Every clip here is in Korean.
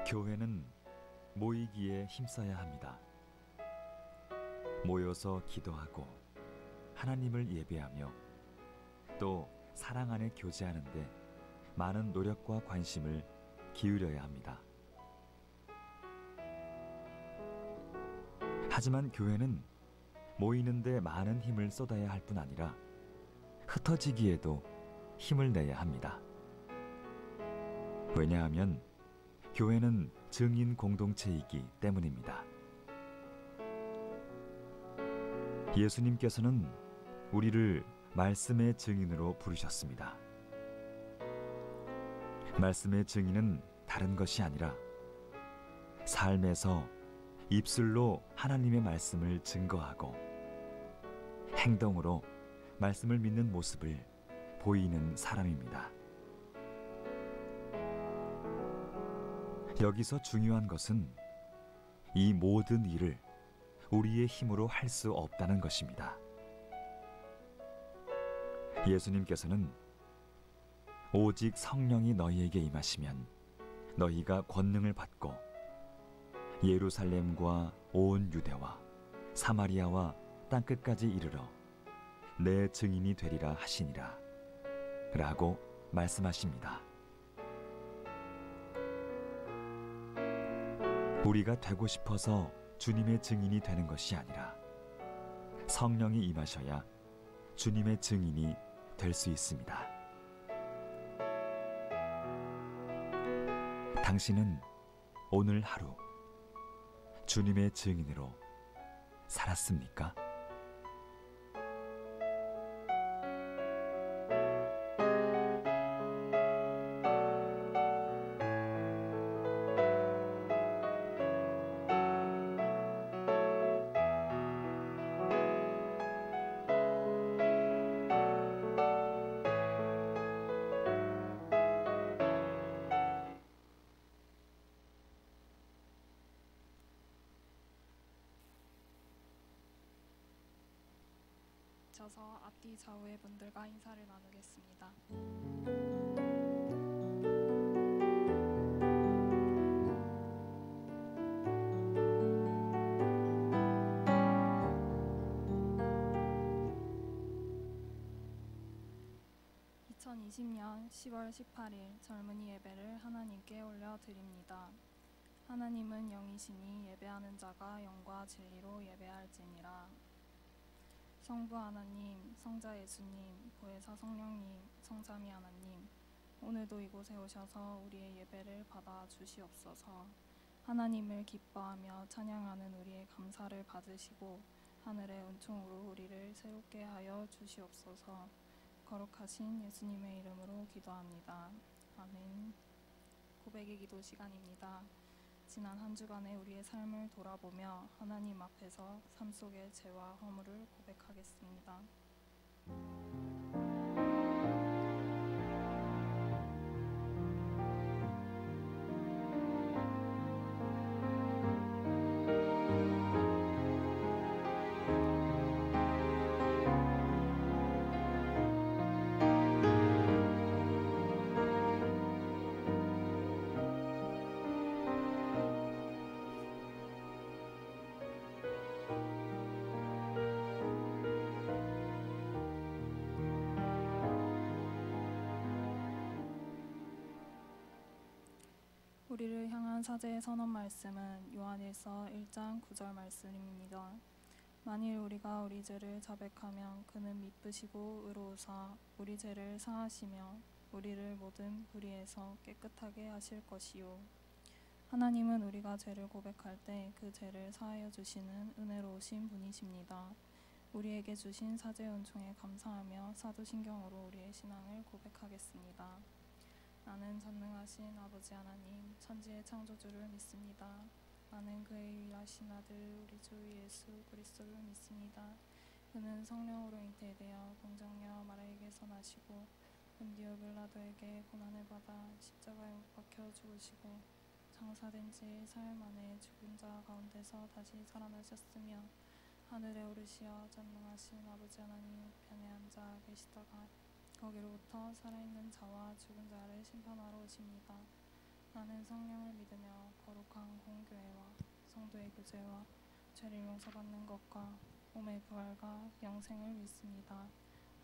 교회는 모이기에 힘써야 합니다. 모여서 기도하고 하나님을 예배하며 또 사랑 안에 교제하는데 많은 노력과 관심을 기울여야 합니다. 하지만 교회는 모이는데 많은 힘을 쏟아야 할 뿐 아니라 흩어지기에도 힘을 내야 합니다. 왜냐하면 교회는 증인 공동체이기 때문입니다. 예수님께서는 우리를 말씀의 증인으로 부르셨습니다. 말씀의 증인은 다른 것이 아니라 삶에서 입술로 하나님의 말씀을 증거하고 행동으로 말씀을 믿는 모습을 보이는 사람입니다. 여기서 중요한 것은 이 모든 일을 우리의 힘으로 할 수 없다는 것입니다. 예수님께서는 오직 성령이 너희에게 임하시면 너희가 권능을 받고 예루살렘과 온 유대와 사마리아와 땅끝까지 이르러 내 증인이 되리라 하시니라 라고 말씀하십니다. 우리가 되고 싶어서 주님의 증인이 되는 것이 아니라 성령이 임하셔야 주님의 증인이 될 수 있습니다. 당신은 오늘 하루 주님의 증인으로 살았습니까? 서 앞뒤 좌우의 분들과 인사를 나누겠습니다. 2020년 10월 18일 젊은이 예배를 하나님께 올려드립니다. 하나님은 영이시니 예배하는 자가 영과 진리로 예배할지니라. 성부 하나님, 성자 예수님, 보혜사 성령님, 성삼위 하나님, 오늘도 이곳에 오셔서 우리의 예배를 받아 주시옵소서. 하나님을 기뻐하며 찬양하는 우리의 감사를 받으시고 하늘의 은총으로 우리를 새롭게 하여 주시옵소서. 거룩하신 예수님의 이름으로 기도합니다. 아멘. 고백의 기도 시간입니다. 지난 한 주간의 우리의 삶을 돌아보며 하나님 앞에서 삶 속의 죄와 허물을 고백하겠습니다. 우리를 향한 사제의 선언 말씀은 요한일서 1장 9절 말씀입니다. 만일 우리가 우리 죄를 자백하면 그는 미쁘시고 의로우사 우리 죄를 사하시며 우리를 모든 불의에서 깨끗하게 하실 것이요. 하나님은 우리가 죄를 고백할 때 그 죄를 사하여 주시는 은혜로우신 분이십니다. 우리에게 주신 사제 은총에 감사하며 사도신경으로 우리의 신앙을 고백하겠습니다. 나는 전능하신 아버지 하나님, 천지의 창조주를 믿습니다. 나는 그의 유일하신 아들 우리 주 예수 그리스도를 믿습니다. 그는 성령으로 잉태되어 동정녀 마리아에게서 나시고 본디오 빌라도에게 고난을 받아 십자가에 못 박혀 죽으시고 장사된 지 사흘 만에 죽은 자 가운데서 다시 살아나셨으며 하늘에 오르시어 전능하신 아버지 하나님 우편에 앉아 계시다가 거기로부터 살아있는 자와 죽은 자를 심판하러 오십니다. 나는 성령을 믿으며 거룩한 공교회와 성도의 교제와 죄를 용서받는 것과 몸의 부활과 영생을 믿습니다.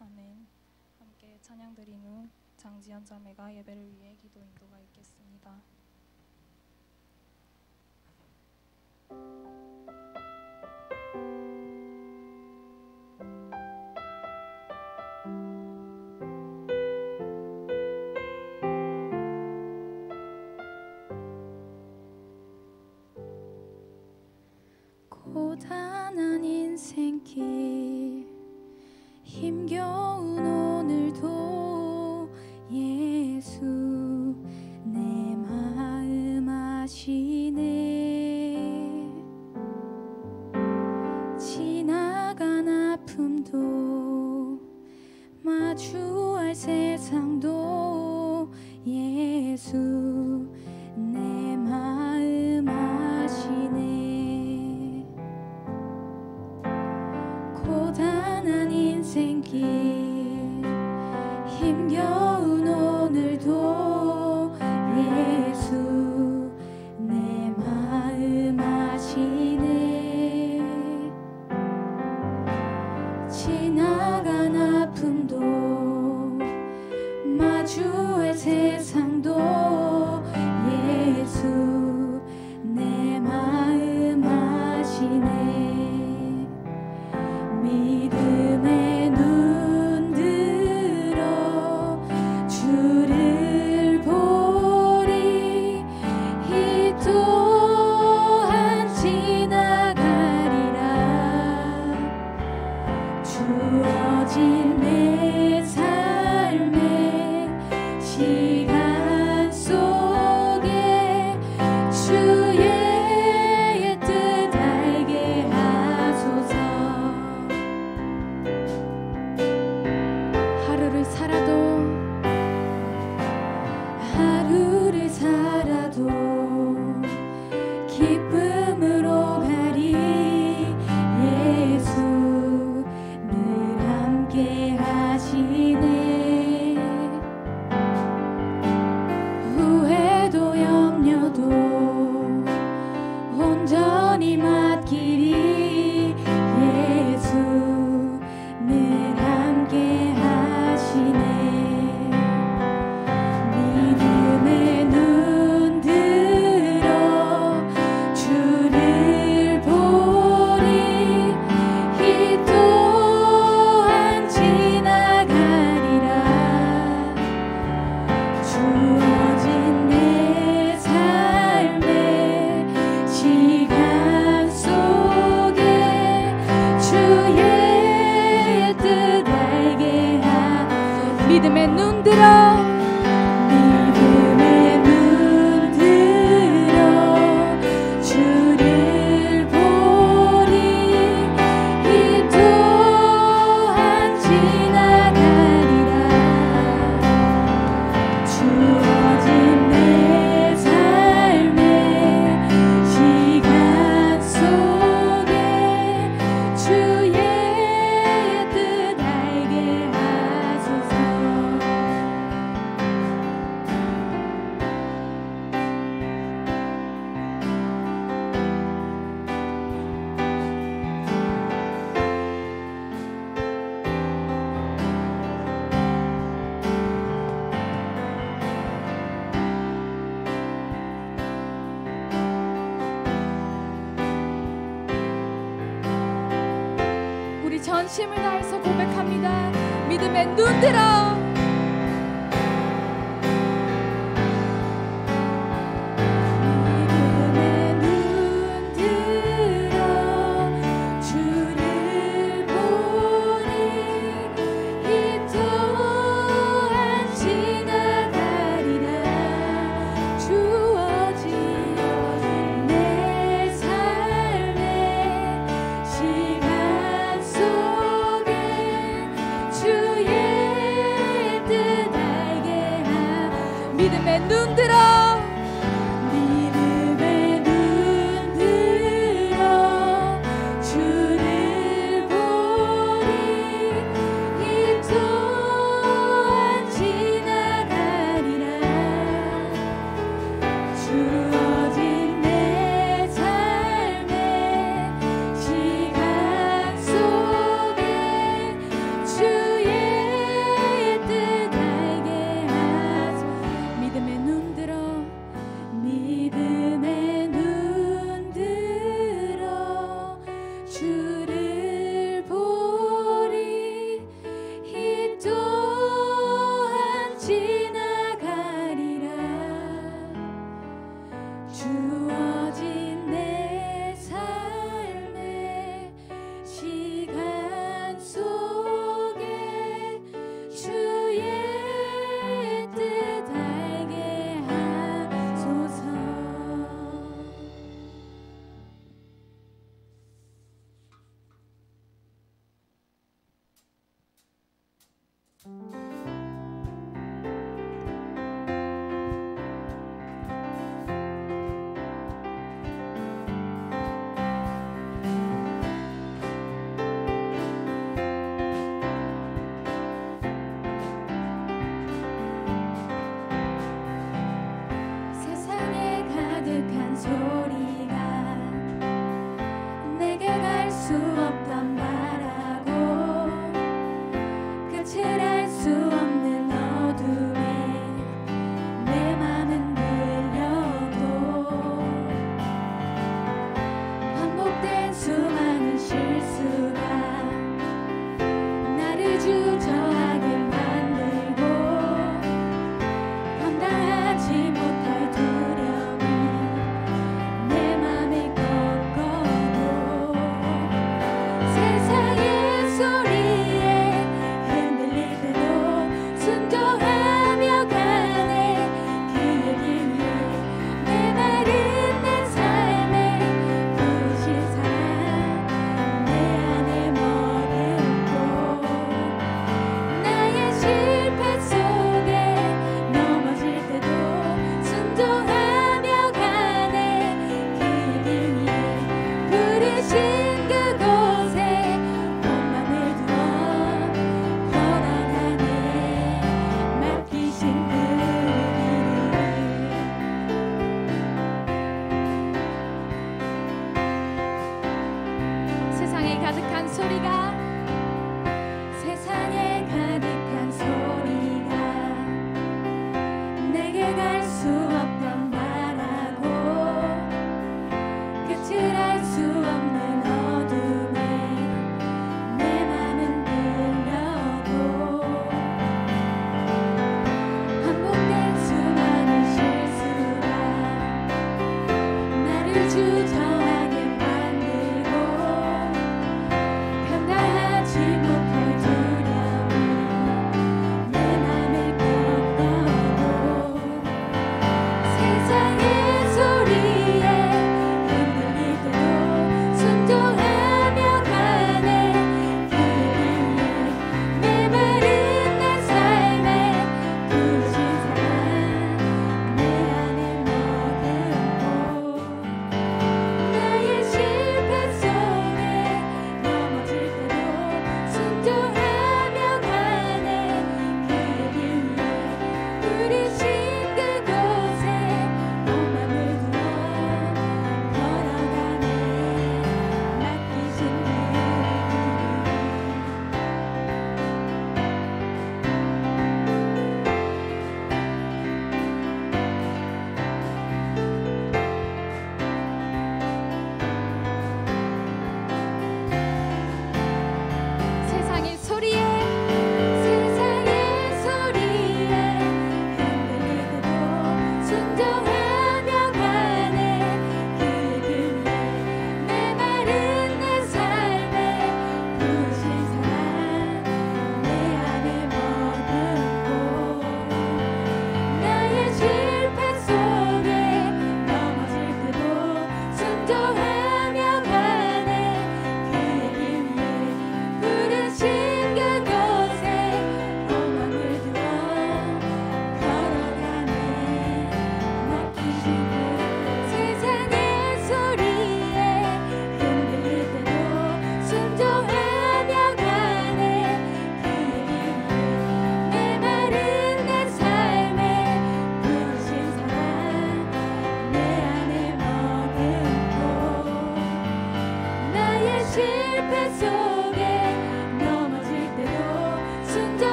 아멘. 함께 찬양 드린 후 장지연 자매가 예배를 위해 기도 인도가 있겠습니다. 고단한 인생길 힘겨운 오늘도 예수 내 마음 아시네. 지나간 아픔도 마주할 세상도 예수 내 마음 아시네. 고단한 인생길 힘겨운 오늘도 예수 내 마음 아시네. 지나간 아픔도 마주할 세상도 예수 내 마음 아시네. 믿음의 눈 들어 주를 보리. 이 또한 지나가리라. 주어진 내 삶의 시간 속에 주의 뜻 알게 하소서. 하루를 살아도 기쁨으로 가리. 예수 늘 함께 하시네. 후회도 염려도 온전히 맡기리. 예수 늘 함께 하시네. 믿음의 눈 들어 주를 보리. 이 또한 지나가리라. 주어진 내 삶의 시간 속에 주의 뜻 알게 하소서. 믿음의 눈 들어 믿음의 눈 들어 주를 보리. 이 또한 지나가리라. 주어진 내 삶의 시간 속에 주의 뜻 알게 하소서. 우리 전심을 다해서 고백합니다. 믿음의 눈 들어 믿음의 눈 들어 주를 보리. 이 또한 지나가리라. 주어진 내 삶의 시간 속에 주의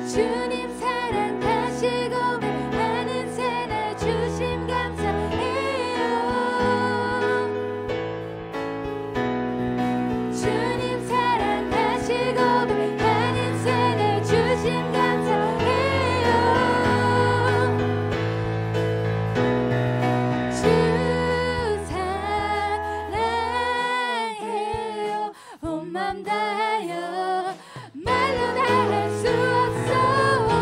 주님 사랑 다시 고백하는 새날 주심 감사해요. 주님 사랑 다시 고백하는 새날 주심 감사해요. 주 사랑해요. 온 맘 다하여 말로 다 할 수 없어.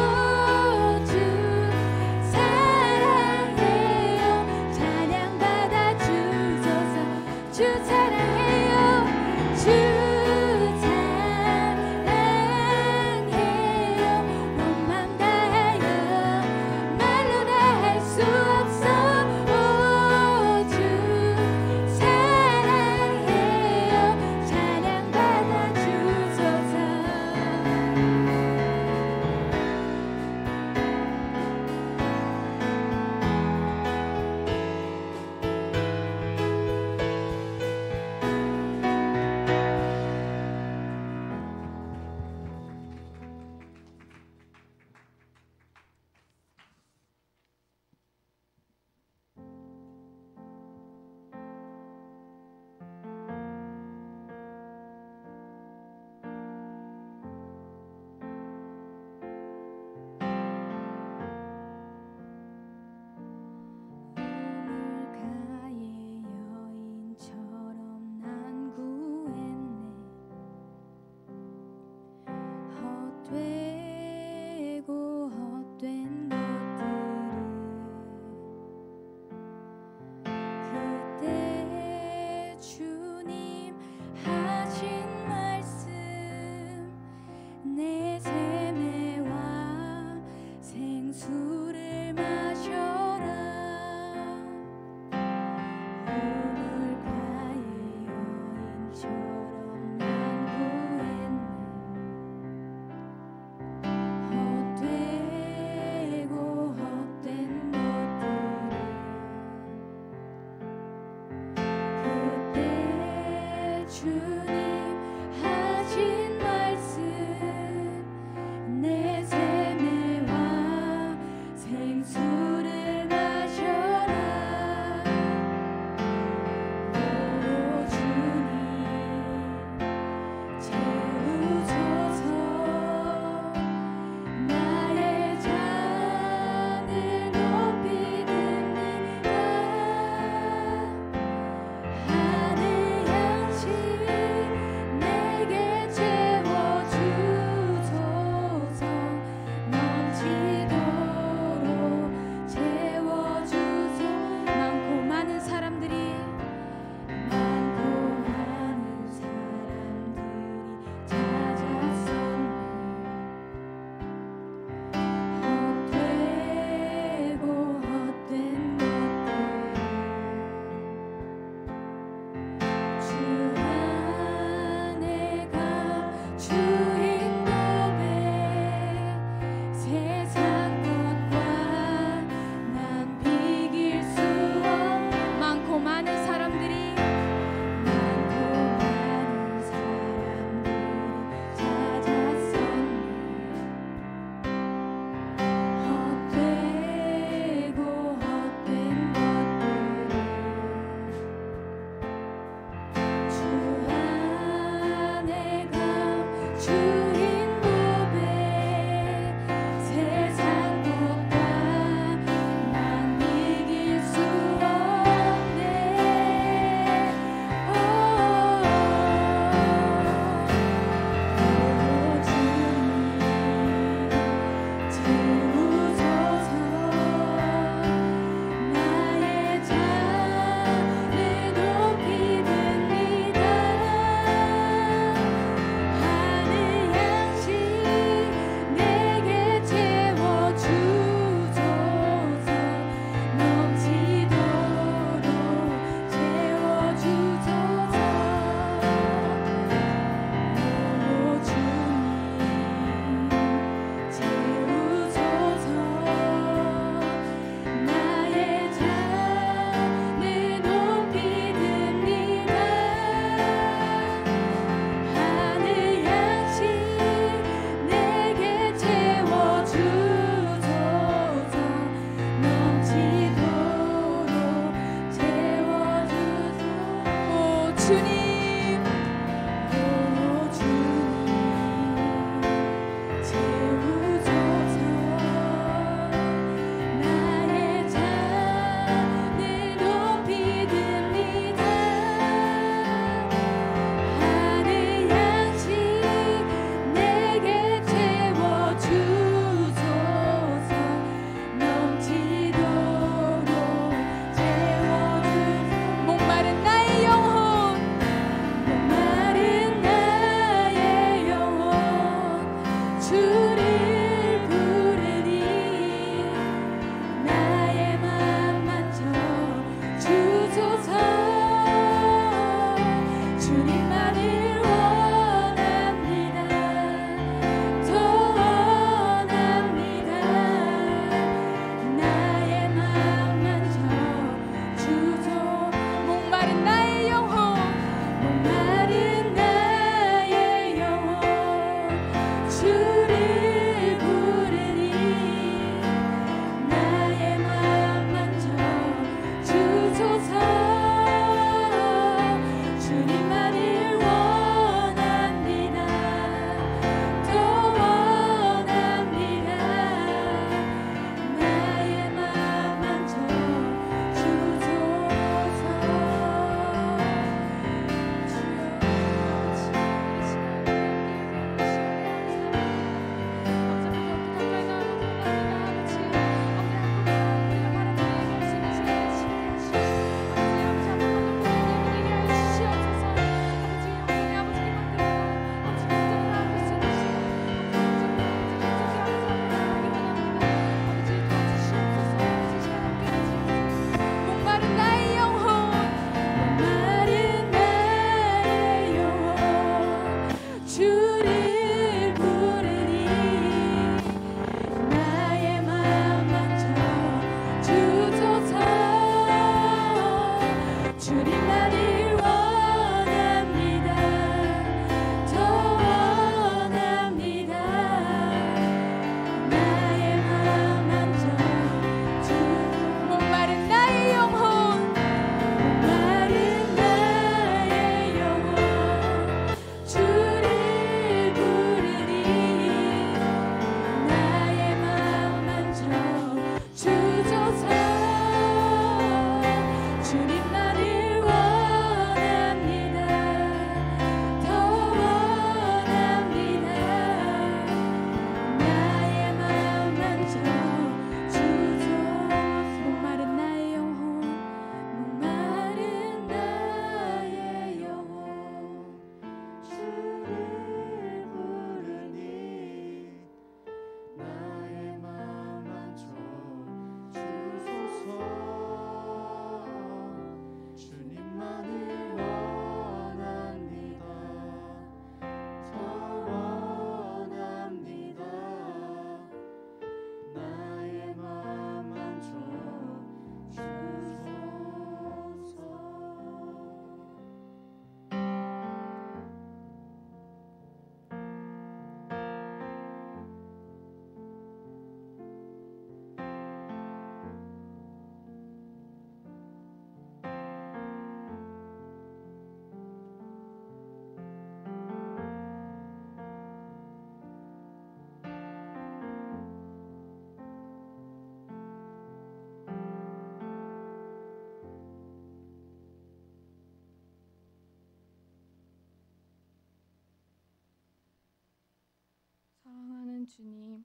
사랑하는 주님,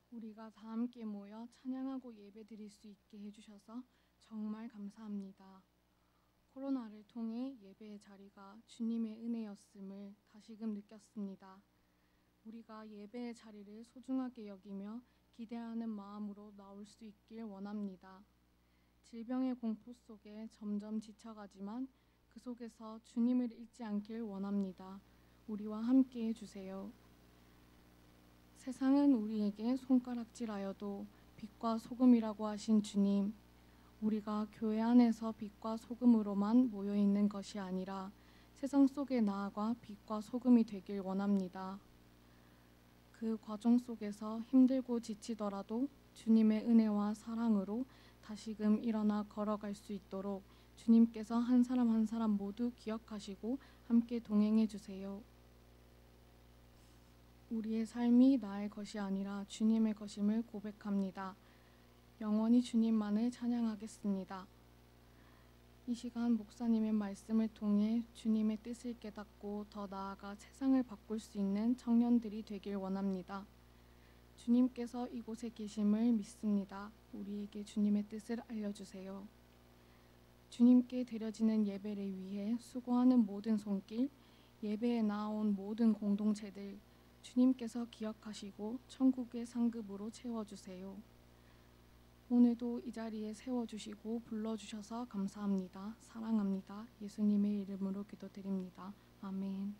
우리가 다 함께 모여 찬양하고 예배드릴 수 있게 해주셔서 정말 감사합니다. 코로나를 통해 예배의 자리가 주님의 은혜였음을 다시금 느꼈습니다. 우리가 예배의 자리를 소중하게 여기며 기대하는 마음으로 나올 수 있길 원합니다. 질병의 공포 속에 점점 지쳐가지만 그 속에서 주님을 잊지 않길 원합니다. 우리와 함께 해주세요. 세상은 우리에게 손가락질하여도 빛과 소금이라고 하신 주님, 우리가 교회 안에서 빛과 소금으로만 모여있는 것이 아니라 세상 속에 나아가 빛과 소금이 되길 원합니다. 그 과정 속에서 힘들고 지치더라도 주님의 은혜와 사랑으로 다시금 일어나 걸어갈 수 있도록 주님께서 한 사람 한 사람 모두 기억하시고 함께 동행해 주세요. 우리의 삶이 나의 것이 아니라 주님의 것임을 고백합니다. 영원히 주님만을 찬양하겠습니다. 이 시간 목사님의 말씀을 통해 주님의 뜻을 깨닫고 더 나아가 세상을 바꿀 수 있는 청년들이 되길 원합니다. 주님께서 이곳에 계심을 믿습니다. 우리에게 주님의 뜻을 알려주세요. 주님께 드려지는 예배를 위해 수고하는 모든 손길, 예배에 나온 모든 공동체들, 주님께서 기억하시고 천국의 상급으로 채워주세요. 오늘도 이 자리에 세워주시고 불러주셔서 감사합니다. 사랑합니다. 예수님의 이름으로 기도드립니다. 아멘.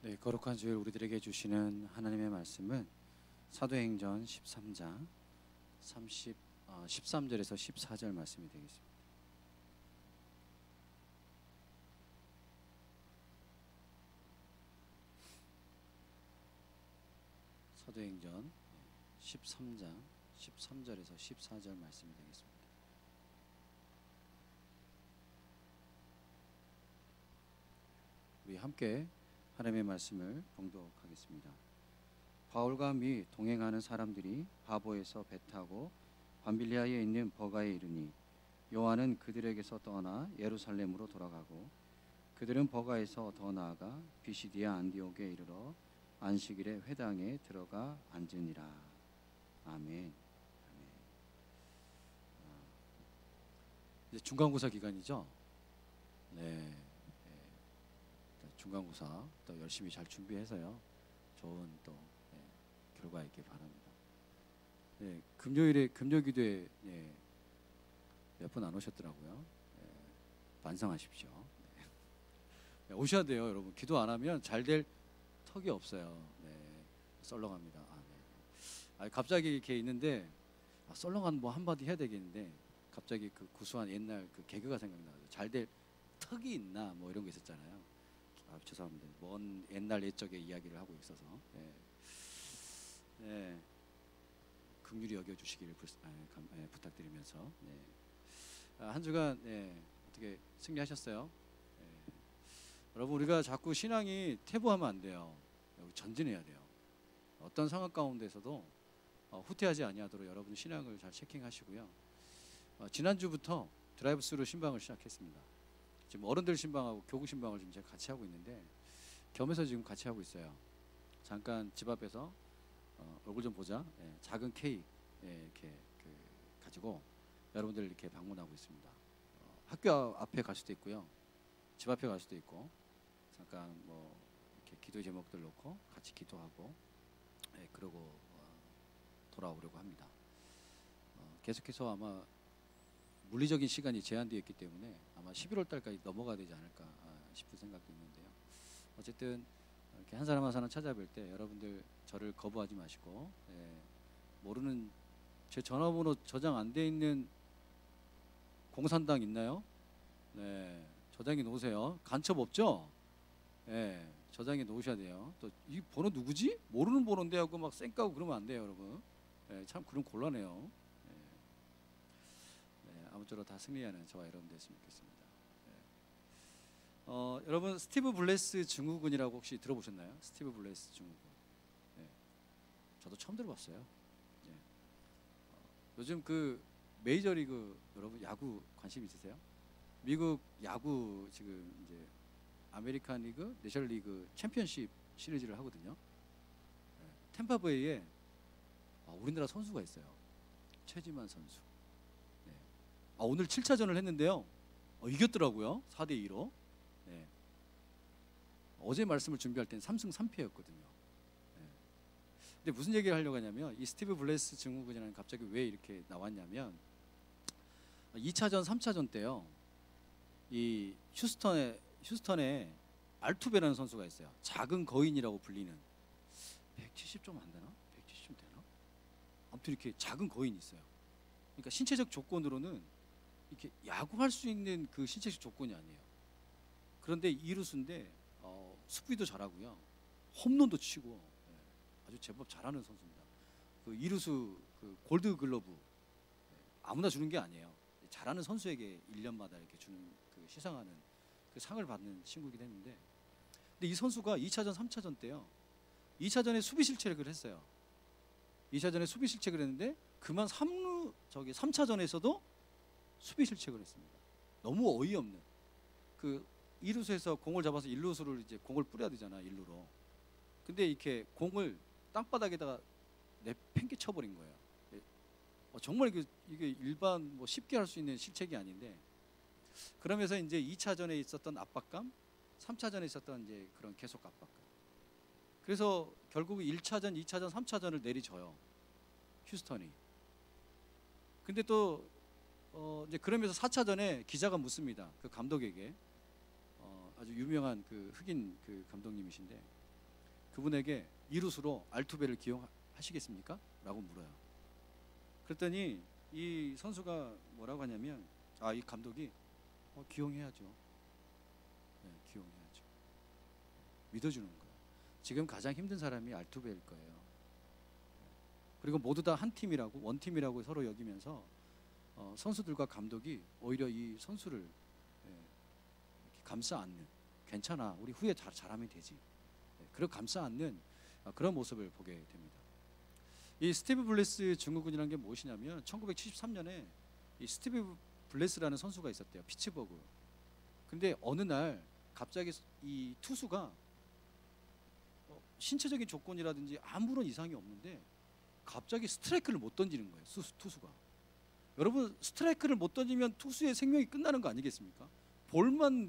네, 거룩한 주일 우리들에게 주시는 하나님의 말씀은 사도행전 13장 13절에서 14절 말씀이 되겠습니다. 사도행전 13장 13절에서 14절 말씀이 되겠습니다. 우리 함께 하나님의 말씀을 봉독하겠습니다. 바울과 및 동행하는 사람들이 바보에서 배 타고 밤빌리아에 있는 버가에 이르니 요한은 그들에게서 떠나 예루살렘으로 돌아가고 그들은 버가에서 더 나아가 비시디아 안디옥에 이르러 안식일에 회당에 들어가 앉으니라. 아멘. 이제 중간고사 기간이죠. 네. 중간고사 또 열심히 잘 준비해서요. 좋은 또 결과 있길 바랍니다. 네, 금요일에 금요기도에 몇 분 안 오셨더라고요. 반성하십시오. 네, 오셔야 돼요, 여러분. 기도 안 하면 잘 될 턱이 없어요. 네, 썰렁합니다. 갑자기 이렇게 있는데 썰렁한 뭐 한마디 해야 되겠는데 갑자기 그 구수한 옛날 그 개그가 생각나요. 잘 될 턱이 있나 뭐 이런 거 있었잖아요. 죄송합니다. 먼 옛날 옛적의 이야기를 하고 있어서 긍휼히 여겨주시기를 부탁드리면서 한 주간 어떻게 승리하셨어요? 여러분 우리가 자꾸 신앙이 퇴보하면 안 돼요. 우리 전진해야 돼요. 어떤 상황 가운데서도 후퇴하지 아니하도록 여러분 신앙을 잘 체킹하시고요. 지난주부터 드라이브스루 신방을 시작했습니다. 지금 어른들 신방하고 교구 신방을 지금 제가 같이 하고 있는데 겸해서 지금 같이 하고 있어요. 잠깐 집 앞에서 얼굴 좀 보자. 작은 케이크 이렇게 가지고 여러분들 이렇게 방문하고 있습니다. 학교 앞에 갈 수도 있고요, 집 앞에 갈 수도 있고 잠깐 뭐 이렇게 기도 제목들 놓고 같이 기도하고 그러고 돌아오려고 합니다. 계속해서 아마 물리적인 시간이 제한되어 있기 때문에 아마 11월 달까지 넘어가야 되지 않을까 싶은 생각도 있는데요. 어쨌든 이렇게 한 사람 한 사람 찾아뵐 때 여러분들 저를 거부하지 마시고 모르는 제 전화번호 저장 안 돼 있는 공산당 있나요? 네, 저장해 놓으세요. 간첩 없죠? 네, 저장해 놓으셔야 돼요. 또 이 번호 누구지? 모르는 번호인데 하고 막 쌩까고 그러면 안 돼요, 여러분. 참 그럼 곤란해요. 아무쪼록 다 승리하는 저와 여러분 됐으면 좋겠습니다. 여러분 스티브 블레스 증후군이라고 혹시 들어보셨나요? 스티브 블레스 증후군. 네. 저도 처음 들어봤어요. 네. 요즘 그 메이저리그 여러분 야구 관심 있으세요? 미국 야구 지금 이제 아메리칸 리그, 내셔널리그 챔피언십 시리즈를 하거든요. 네. 템파베이에 우리나라 선수가 있어요. 최지만 선수. 네. 오늘 7차전을 했는데요. 이겼더라고요. 4대2로. 네. 어제 말씀을 준비할 땐 3승 3패였거든요. 네. 근데 무슨 얘기를 하려고 하냐면 이 스티브 블레스 증후군이라는 갑자기 왜 이렇게 나왔냐면 2차전, 3차전 때요. 이 휴스턴에 알투베라는 선수가 있어요. 작은 거인이라고 불리는 170 좀 안 되나? 170 좀 되나? 아무튼 이렇게 작은 거인이 있어요. 그러니까 신체적 조건으로는 이렇게 야구할 수 있는 그 신체적 조건이 아니에요. 그런데 이루수인데 수비도 잘하고요, 홈런도 치고 아주 제법 잘하는 선수입니다. 그 이루수 그 골드 글러브 아무나 주는 게 아니에요. 잘하는 선수에게 1년마다 이렇게 주는 그 시상하는 그 상을 받는 친구이기도 했는데, 근데 이 선수가 2차전, 3차전 때요. 2차전에 수비 실책을 했어요. 2차전에 수비 실책을 했는데 그만 3차전에서도 수비 실책을 했습니다. 너무 어이없는 그 2루수에서 공을 잡아서 1루수를 이제 공을 뿌려야 되잖아, 1루로. 근데 이렇게 공을 땅바닥에다가 내팽개 쳐버린 거예요. 정말 이게 일반 뭐 쉽게 할 수 있는 실책이 아닌데, 그러면서 이제 2차전에 있었던 압박감, 3차전에 있었던 이제 그런 계속 압박감. 그래서 결국 1차전, 2차전, 3차전을 내리져요, 휴스턴이. 근데 또 이제 그러면서 4차전에 기자가 묻습니다. 그 감독에게, 아주 유명한 그 흑인 그 감독님이신데 그분에게 이루수로 알투베를 기용하시겠습니까? 라고 물어요. 그랬더니 이 선수가 뭐라고 하냐면, 이 감독이 기용해야죠. 네, 기용해야죠. 믿어주는 거예요. 지금 가장 힘든 사람이 알투베일 거예요. 그리고 모두 다 한 팀이라고, 원팀이라고 서로 여기면서 선수들과 감독이 오히려 이 선수를 이렇게 감싸 안는, 괜찮아, 우리 후에 잘하면 되지, 그렇게 감싸 안는 그런 모습을 보게 됩니다. 이 스티브 블레스 증후군이라는 게 무엇이냐면 1973년에 이 스티브 블레스라는 선수가 있었대요, 피츠버그. 근데 어느 날 갑자기 이 투수가 신체적인 조건이라든지 아무런 이상이 없는데 갑자기 스트라이크를 못 던지는 거예요, 투수가. 여러분, 스트라이크를 못 던지면 투수의 생명이 끝나는 거 아니겠습니까? 볼만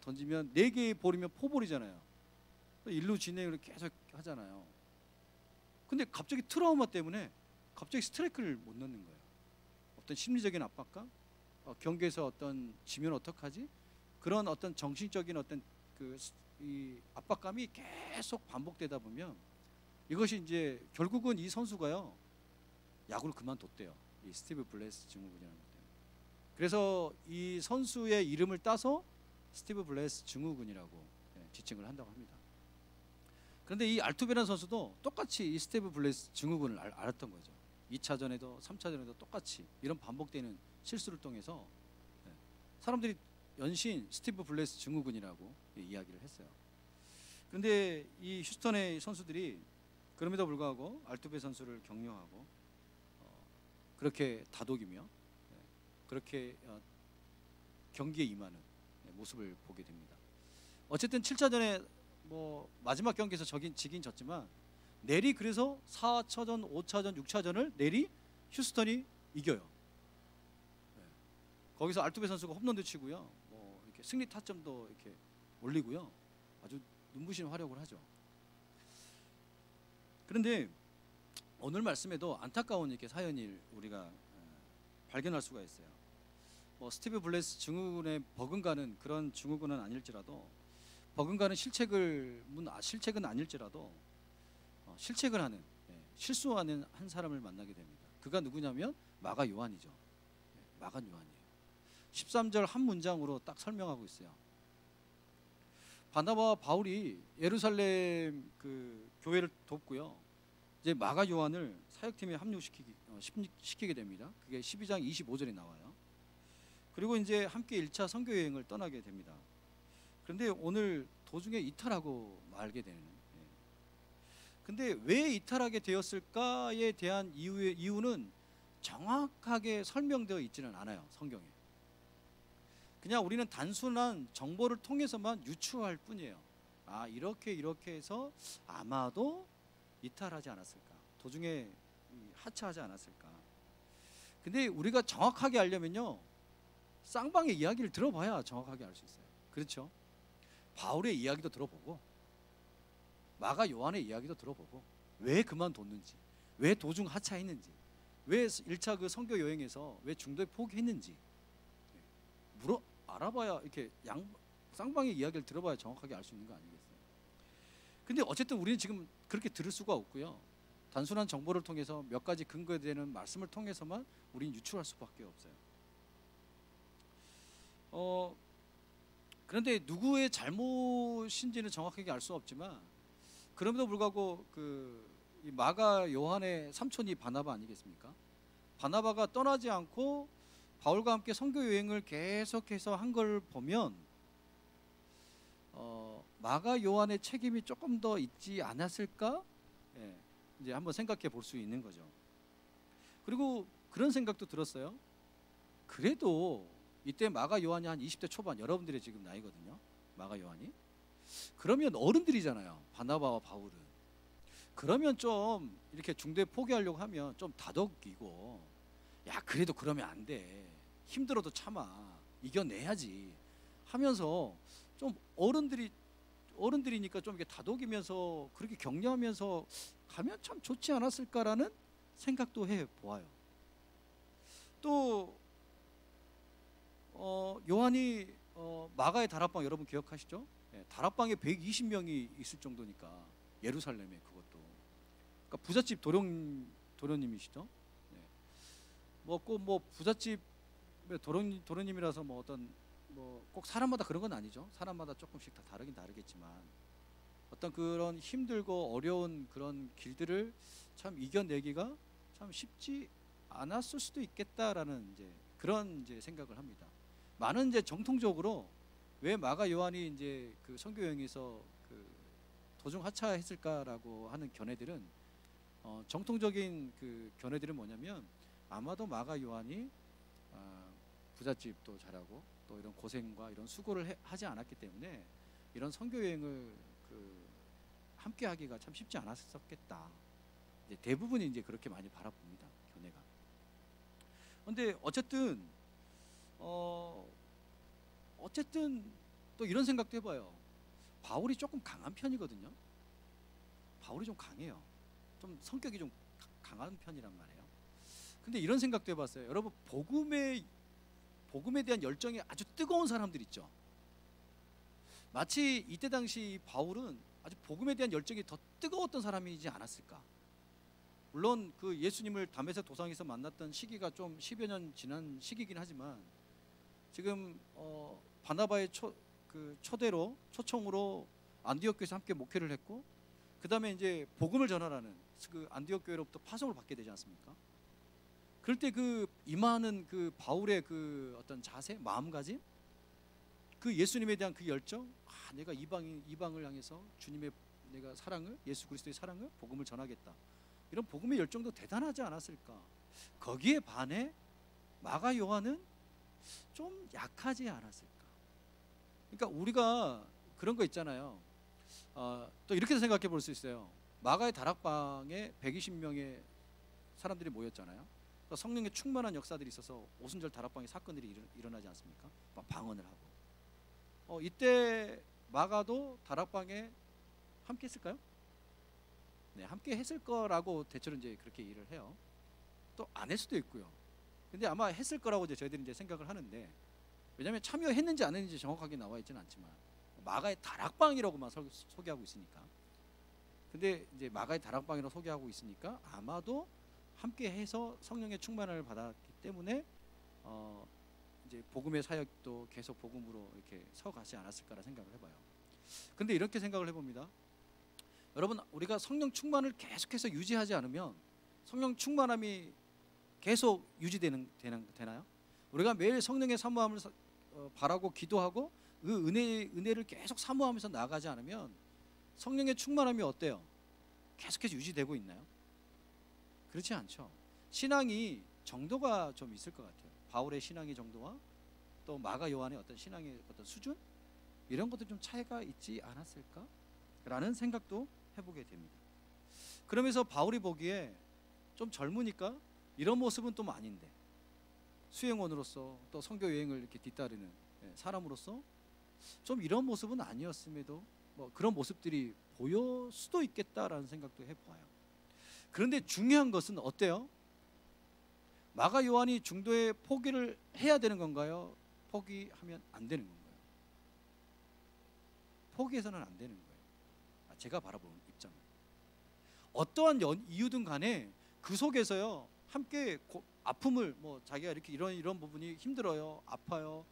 던지면 4개의 볼이면 포볼이잖아요. 1루 진행을 계속 하잖아요. 근데 갑자기 트라우마 때문에 갑자기 스트라이크를 못 넣는 거예요. 어떤 심리적인 압박감, 경기에서 어떤 지면 어떡하지? 그런 어떤 정신적인 어떤 이 압박감이 계속 반복되다 보면 이것이 이제 결국은 이 선수가요, 야구를 그만뒀대요. 이 스티브 블레스 증후군이라는 것 때문에. 그래서 이 선수의 이름을 따서 스티브 블레스 증후군이라고 지칭을 한다고 합니다. 그런데 이 알투베라는 선수도 똑같이 이 스티브 블레스 증후군을 알았던 거죠. 2차전에도 3차전에도 똑같이 이런 반복되는 실수를 통해서 사람들이 연신 스티브 블레스 증후군이라고 이야기를 했어요. 그런데 이 휴스턴의 선수들이 그럼에도 불구하고 알투베 선수를 격려하고 그렇게 다독이며 그렇게 경기에 임하는 모습을 보게 됩니다. 어쨌든 7차전에 뭐 마지막 경기에서 지긴 졌지만 내리 그래서 4차전, 5차전, 6차전을 내리 휴스턴이 이겨요. 거기서 알투베 선수가 홈런도 치고요, 뭐 이렇게 승리 타점도 이렇게 올리고요, 아주 눈부신 활약을 하죠. 그런데 오늘 말씀에도 안타까운 이렇게 사연을 우리가 발견할 수가 있어요. 뭐 스티브 블레스 증후군에 버금가는 그런 증후군은 아닐지라도, 버금가는 실책은 아닐지라도 실책을 하는, 실수하는 한 사람을 만나게 됩니다. 그가 누구냐면 마가 요한이죠. 마가 요한이에요. 13절 한 문장으로 딱 설명하고 있어요. 바나바와 바울이 예루살렘 그 교회를 돕고요, 이제 마가 요한을 사역팀에 합류시키게 됩니다. 그게 12장 25절에 나와요. 그리고 이제 함께 1차 선교 여행을 떠나게 됩니다. 그런데 오늘 도중에 이탈하고 말게 되는. 근데 왜 이탈하게 되었을까에 대한 이유는 정확하게 설명되어 있지는 않아요, 성경에. 그냥 우리는 단순한 정보를 통해서만 유추할 뿐이에요. 아, 이렇게 해서 아마도 이탈하지 않았을까, 도중에 하차하지 않았을까. 근데 우리가 정확하게 알려면요, 쌍방의 이야기를 들어봐야 정확하게 알 수 있어요. 그렇죠? 바울의 이야기도 들어보고 마가 요한의 이야기도 들어보고 왜 그만뒀는지, 왜 도중 하차했는지, 왜 1차 그 선교 여행에서 왜 중도에 포기했는지 알아봐야, 이렇게 쌍방의 이야기를 들어봐야 정확하게 알 수 있는 거 아니겠어요? 근데 어쨌든 우리는 지금 그렇게 들을 수가 없고요. 단순한 정보를 통해서 몇 가지 근거되는 말씀을 통해서만 우리는 유추할 수밖에 없어요. 그런데 누구의 잘못인지는 정확하게 알 수 없지만, 그럼에도 불구하고 이 마가 요한의 삼촌이 바나바 아니겠습니까? 바나바가 떠나지 않고 바울과 함께 선교 여행을 계속해서 한 걸 보면 마가 요한의 책임이 조금 더 있지 않았을까? 예, 이제 한번 생각해 볼 수 있는 거죠. 그리고 그런 생각도 들었어요. 그래도 이때 마가 요한이 한 20대 초반, 여러분들의 지금 나이거든요, 마가 요한이. 그러면 어른들이잖아요, 바나바와 바울은. 그러면 좀 이렇게 중도에 포기하려고 하면 좀 다독이고, 야, 그래도 그러면 안 돼, 힘들어도 참아, 이겨내야지 하면서 좀 어른들이니까 좀 이렇게 다독이면서 그렇게 격려하면서 가면 참 좋지 않았을까라는 생각도 해 보아요. 또 요한이 마가의 다락방 여러분 기억하시죠? 예, 다락방에 120명이 있을 정도니까, 예루살렘에. 그것도 그러니까 부잣집 도련님이시죠. 예. 꼭 부잣집 도련님이라서 꼭 사람마다 그런 건 아니죠. 사람마다 조금씩 다 다르긴 다르겠지만, 어떤 그런 힘들고 어려운 그런 길들을 참 이겨내기가 참 쉽지 않았을 수도 있겠다라는 그런 생각을 합니다. 많은 정통적으로 왜 마가 요한이 그 선교 여행에서 그 도중 하차했을까라고 하는 견해들은, 정통적인 그 견해들은 뭐냐면, 아마도 마가 요한이 부잣집도 잘하고 또 이런 고생과 이런 수고를 하지 않았기 때문에 이런 선교 여행을 함께 하기가 참 쉽지 않았었겠다. 대부분이 그렇게 많이 바라봅니다, 견해가. 그런데 어쨌든 또 이런 생각도 해봐요. 바울이 조금 강한 편이거든요. 바울이 좀 강해요. 좀 성격이 좀 강한 편이란 말이에요. 근데 이런 생각도 해봤어요. 여러분, 복음에 대한 열정이 아주 뜨거운 사람들 있죠. 마치 이때 당시 바울은 아주 복음에 대한 열정이 더 뜨거웠던 사람이지 않았을까. 물론 그 예수님을 다메섹 도상에서 만났던 시기가 좀 10여 년 지난 시기긴 하지만, 지금 바나바의 초청으로 안디옥 교회에서 함께 목회를 했고, 그 다음에 복음을 전하라는 그 안디옥 교회로부터 파송을 받게 되지 않습니까? 그럴 때 임하는 바울의 어떤 자세, 마음가짐, 예수님에 대한 열정, 내가 이방을 향해서 주님의 내가 사랑을, 예수 그리스도의 사랑을, 복음을 전하겠다, 이런 복음의 열정도 대단하지 않았을까. 거기에 반해 마가 요한은 좀 약하지 않았을까. 그러니까 우리가 그런 거 있잖아요. 또 이렇게 생각해 볼 수 있어요. 마가의 다락방에 120명의 사람들이 모였잖아요. 성령의 충만한 역사들이 있어서 오순절 다락방의 사건들이 일어나지 않습니까? 방언을 하고. 이때 마가도 다락방에 함께 했을까요? 네, 함께 했을 거라고 대체로 그렇게 일을 해요. 또 안 했을 수도 있고요. 근데 아마 했을 거라고 저희들이 생각을 하는데, 왜냐하면 참여했는지 안 했는지 정확하게 나와 있지는 않지만 마가의 다락방이라고만 소개하고 있으니까. 근데 마가의 다락방이라고 소개하고 있으니까 아마도 함께 해서 성령의 충만을 받았기 때문에 복음의 사역도 계속 복음으로 이렇게 서가지 않았을까라 생각을 해봐요. 근데 이렇게 생각을 해봅니다. 여러분, 우리가 성령 충만을 계속해서 유지하지 않으면 성령 충만함이 계속 유지되나요? 우리가 매일 성령의 사모함을 바라고 기도하고 그 은혜를 계속 사모하면서 나아가지 않으면 성령의 충만함이 어때요? 계속해서 유지되고 있나요? 그렇지 않죠. 신앙이 정도가 좀 있을 것 같아요. 바울의 신앙의 정도와 또 마가 요한의 어떤 신앙의 어떤 수준, 이런 것도 좀 차이가 있지 않았을까? 라는 생각도 해보게 됩니다. 그러면서 바울이 보기에 좀 젊으니까 이런 모습은 또 아닌데, 수행원으로서 또 선교 여행을 이렇게 뒤따르는 사람으로서 좀 이런 모습은 아니었음에도 뭐 그런 모습들이 보여 수도 있겠다라는 생각도 해봐요. 그런데 중요한 것은 어때요? 마가 요한이 중도에 포기를 해야 되는 건가요? 포기하면 안 되는 건가요? 포기해서는 안 되는 거예요. 제가 바라보는 입장. 어떠한 이유든 간에 그 속에서요, 함께 아픔을, 뭐 자기가 이렇게 이런 부분이 힘들어요, 아파요,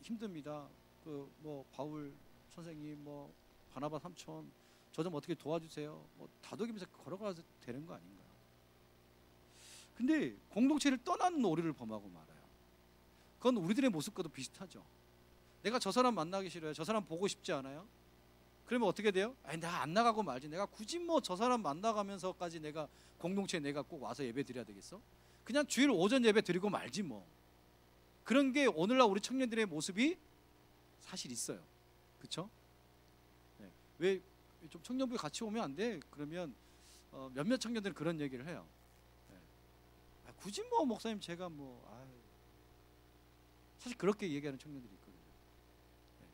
힘듭니다. 그 뭐 바울 선생님, 뭐 바나바 삼촌, 저 좀 어떻게 도와주세요. 뭐 다독이면서 걸어가도 되는 거 아닌가? 근데 공동체를 떠나는 오류를 범하고 말아요. 그건 우리들의 모습과도 비슷하죠. 내가 저 사람 만나기 싫어요. 저 사람 보고 싶지 않아요. 그러면 어떻게 돼요? 아니, 나 안 나가고 말지. 내가 굳이 뭐 저 사람 만나가면서까지 내가 공동체에 내가 꼭 와서 예배 드려야 되겠어? 그냥 주일 오전 예배 드리고 말지 뭐. 그런 게 오늘날 우리 청년들의 모습이 사실 있어요. 그렇죠? 네. 왜 좀 청년부에 같이 오면 안 돼? 그러면 몇몇 청년들은 그런 얘기를 해요. 네. 굳이 뭐 목사님 제가 뭐 사실 그렇게 얘기하는 청년들이 있거든요. 네.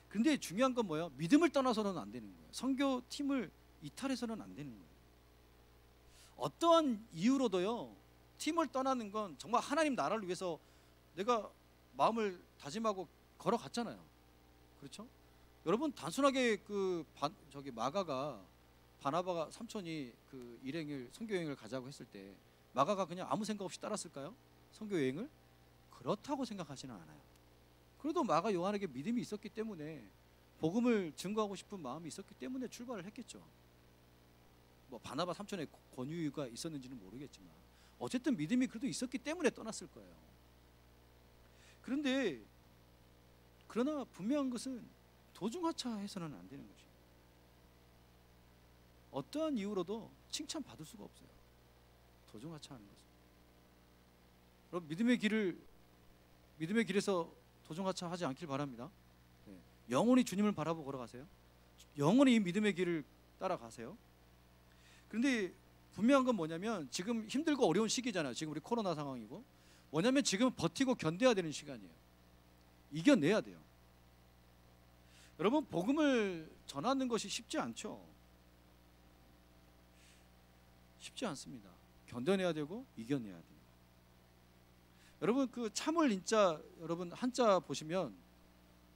근데 중요한 건 뭐예요? 믿음을 떠나서는 안 되는 거예요. 선교팀을 이탈해서는 안 되는 거예요. 어떠한 이유로도요, 팀을 떠나는 건 정말 하나님 나라를 위해서 내가 마음을 다짐하고 걸어갔잖아요. 그렇죠? 여러분, 단순하게 마가가, 바나바가 삼촌이 그 일행을 선교 여행을 가자고 했을 때 마가가 그냥 아무 생각 없이 따랐을까요? 선교 여행을? 그렇다고 생각하지는 않아요. 그래도 마가 요한에게 믿음이 있었기 때문에, 복음을 증거하고 싶은 마음이 있었기 때문에 출발을 했겠죠. 뭐 바나바 삼촌의 권유가 있었는지는 모르겠지만 어쨌든 믿음이 그래도 있었기 때문에 떠났을 거예요. 그러나 분명한 것은 도중하차해서는 안 되는 것이에요. 어떠한 이유로도 칭찬받을 수가 없어요. 도중하차하는 것은. 그럼 믿음의 길에서 도중하차하지 않길 바랍니다. 네. 영원히 주님을 바라보고 걸어가세요. 영원히 이 믿음의 길을 따라가세요. 그런데 분명한 건 뭐냐면, 지금 힘들고 어려운 시기잖아요. 지금 우리 코로나 상황이고, 뭐냐면 지금 버티고 견뎌야 되는 시간이에요. 이겨내야 돼요. 여러분, 복음을 전하는 것이 쉽지 않죠. 쉽지 않습니다. 견뎌내야 되고 이겨내야 돼요. 여러분, 그 참을 인자, 여러분 한자 보시면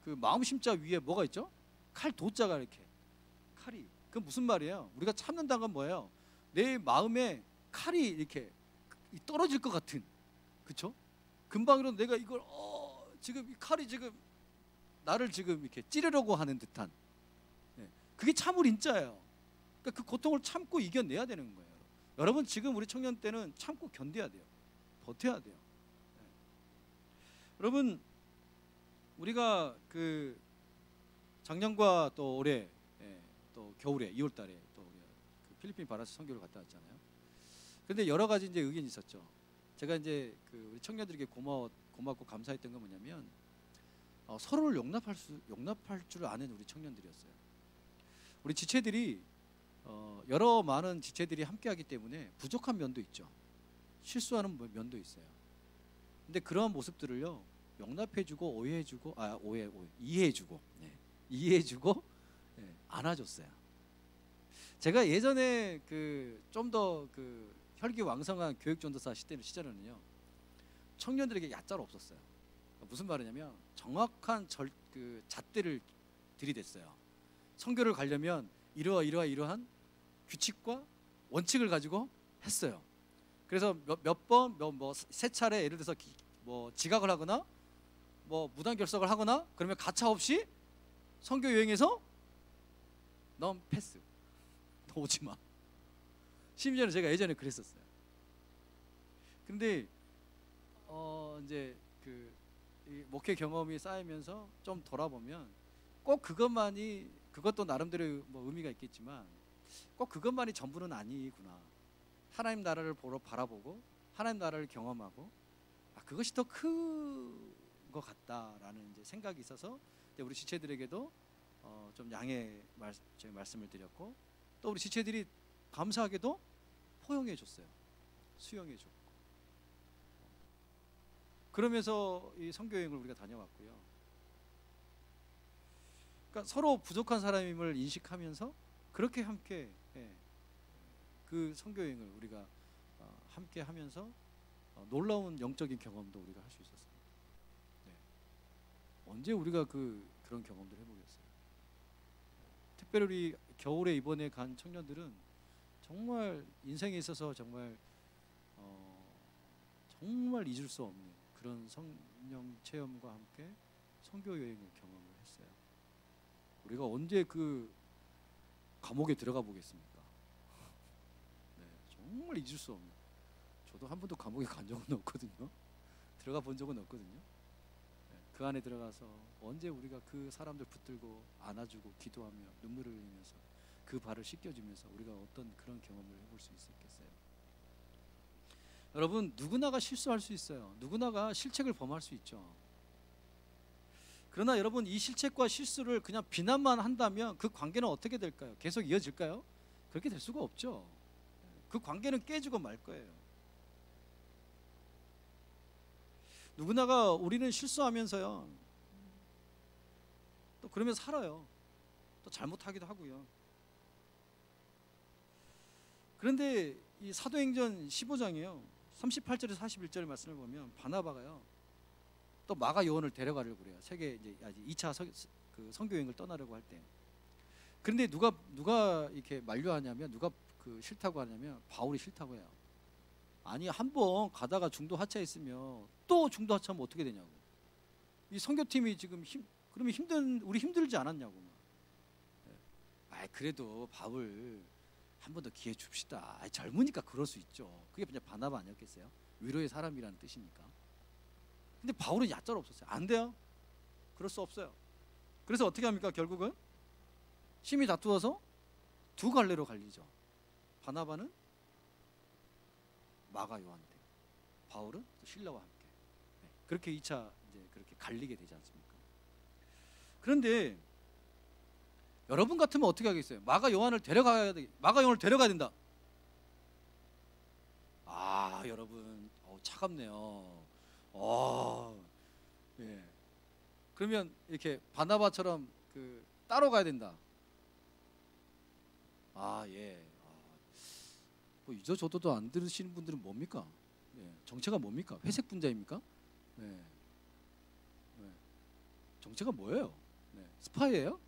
그 마음 심자 위에 뭐가 있죠? 칼 도자가 이렇게 칼이. 그 무슨 말이에요? 우리가 참는다는 건 뭐예요? 내 마음에 칼이 이렇게 떨어질 것 같은, 그렇죠? 금방이라도 내가 이걸 지금 이 칼이 지금 나를 지금 이렇게 찌르려고 하는 듯한, 그게 참을 인자예요. 그러니까 그 고통을 참고 이겨내야 되는 거예요. 여러분, 지금 우리 청년 때는 참고 견뎌야 돼요. 버텨야 돼요. 여러분, 우리가 그 작년과 또 올해, 또 겨울에 2월달에 또 우리가 그 필리핀 바라스 선교를 갔다 왔잖아요. 그런데 여러 가지 이제 의견이 있었죠. 제가 이제 그 우리 청년들에게 고맙고 감사했던 건 뭐냐면, 서로를 용납할 줄 아는 우리 청년들이었어요. 우리 지체들이 여러 많은 지체들이 함께하기 때문에 부족한 면도 있죠. 실수하는 면도 있어요. 근데 그러한 모습들을요, 용납해주고 이해해주고 안아줬어요. 제가 예전에 그 좀 더 그 혈기왕성한 교육전도사 시절에는요, 청년들에게 얕잘 없었어요. 무슨 말이냐면, 정확한 그 잣대를 들이댔어요. 선교를 가려면 이러한 규칙과 원칙을 가지고 했어요. 그래서 세 차례 예를 들어서 뭐 지각을 하거나 뭐 무단 결석을 하거나 그러면 가차 없이 선교 여행에서 넌 패스, 너 오지 마. 심지어는 제가 예전에 그랬었어요. 근데 이제 그 이 목회 경험이 쌓이면서 좀 돌아보면 꼭 그것도 나름대로 뭐 의미가 있겠지만 꼭 그것만이 전부는 아니구나. 하나님 나라를 바라보고 하나님 나라를 경험하고 그것이 더 큰 것 같다라는 이제 생각이 있어서 우리 지체들에게도 좀 양해 말씀을 드렸고, 또 우리 지체들이 감사하게도 포용해 줬어요. 수용해 줬고. 그러면서 이 선교여행을 우리가 다녀왔고요. 그러니까 서로 부족한 사람임을 인식하면서 그렇게 함께 그 선교여행을 우리가 함께 하면서 놀라운 영적인 경험도 우리가 할 수 있었습니다. 언제 우리가 그런 경험들을 해보겠어요. 특별히 우리 겨울에 이번에 간 청년들은 정말 인생에 있어서 정말 잊을 수 없는 그런 성령 체험과 함께 선교 여행을 경험을 했어요. 우리가 언제 그 감옥에 들어가 보겠습니까? 네, 정말 잊을 수 없는. 저도 한 번도 감옥에 간 적은 없거든요. 들어가 본 적은 없거든요. 네, 그 안에 들어가서 언제 우리가 그 사람들 붙들고 안아주고 기도하며 눈물을 흘리면서 그 발을 씻겨주면서 우리가 어떤 그런 경험을 해볼 수 있었겠어요. 여러분, 누구나가 실수할 수 있어요. 누구나가 실책을 범할 수 있죠. 그러나 여러분, 이 실책과 실수를 그냥 비난만 한다면 그 관계는 어떻게 될까요? 계속 이어질까요? 그렇게 될 수가 없죠. 그 관계는 깨지고 말 거예요. 누구나가 우리는 실수하면서요, 또 그러면서 살아요. 또 잘못하기도 하고요. 그런데 이 사도행전 15장이요 38절에서 41절 말씀을 보면 바나바가요 또 마가 요한을 데려가려고 그래요. 세계 이제 2차 선교 여행을 떠나려고 할 때. 그런데 누가 이렇게 만류하냐면, 누가 싫다고 하냐면 바울이 싫다고 해요. 아니, 한번 가다가 중도 하차했으면 또 중도 하차하면 어떻게 되냐고. 이 선교팀이 지금 그러면 우리 힘들지 않았냐고. 그래도 바울 한 번 더 기회 줍시다. 젊으니까 그럴 수 있죠. 그게 그냥 바나바 아니었겠어요? 위로의 사람이라는 뜻이니까. 근데 바울은 얕절 없었어요. 안 돼요. 그럴 수 없어요. 그래서 어떻게 합니까? 결국은 심히 다투어서 두 갈래로 갈리죠. 바나바는 마가 요한대, 바울은 실라와 함께. 그렇게 2차 이제 그렇게 갈리게 되지 않습니까? 그런데 여러분 같으면 어떻게 하겠어요? 마가 요한을 데려가야 된다. 여러분, 차갑네요. 예. 그러면 이렇게 바나바처럼 따로 가야 된다. 예. 뭐 이저저저도 안 들으시는 분들은 뭡니까? 정체가 뭡니까? 회색 분자입니까? 정체가 뭐예요? 스파이예요?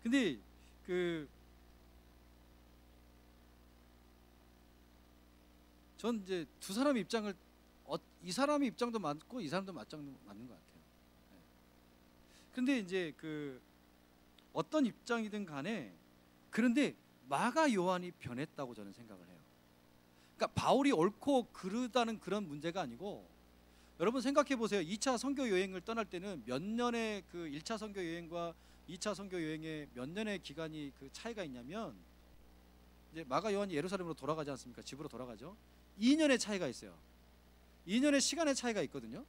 근데 전 이제 두 사람의 입장을 이 사람의 입장도 맞고 이 사람도 맞는 것 같아요. 근데 이제 어떤 입장이든 간에, 그런데 마가 요한이 변했다고 저는 생각을 해요. 그러니까 바울이 옳고 그르다는 그런 문제가 아니고, 여러분 생각해 보세요. 2차 선교 여행을 떠날 때는 몇 년의 1차 선교 여행과 2차 선교 여행에 몇 년의 기간이 차이가 있냐면, 이제 마가 요한이 예루살렘으로 돌아가지 않습니까? 집으로 돌아가죠. 2년의 차이가 있어요. 2년의 시간의 차이가 있거든요.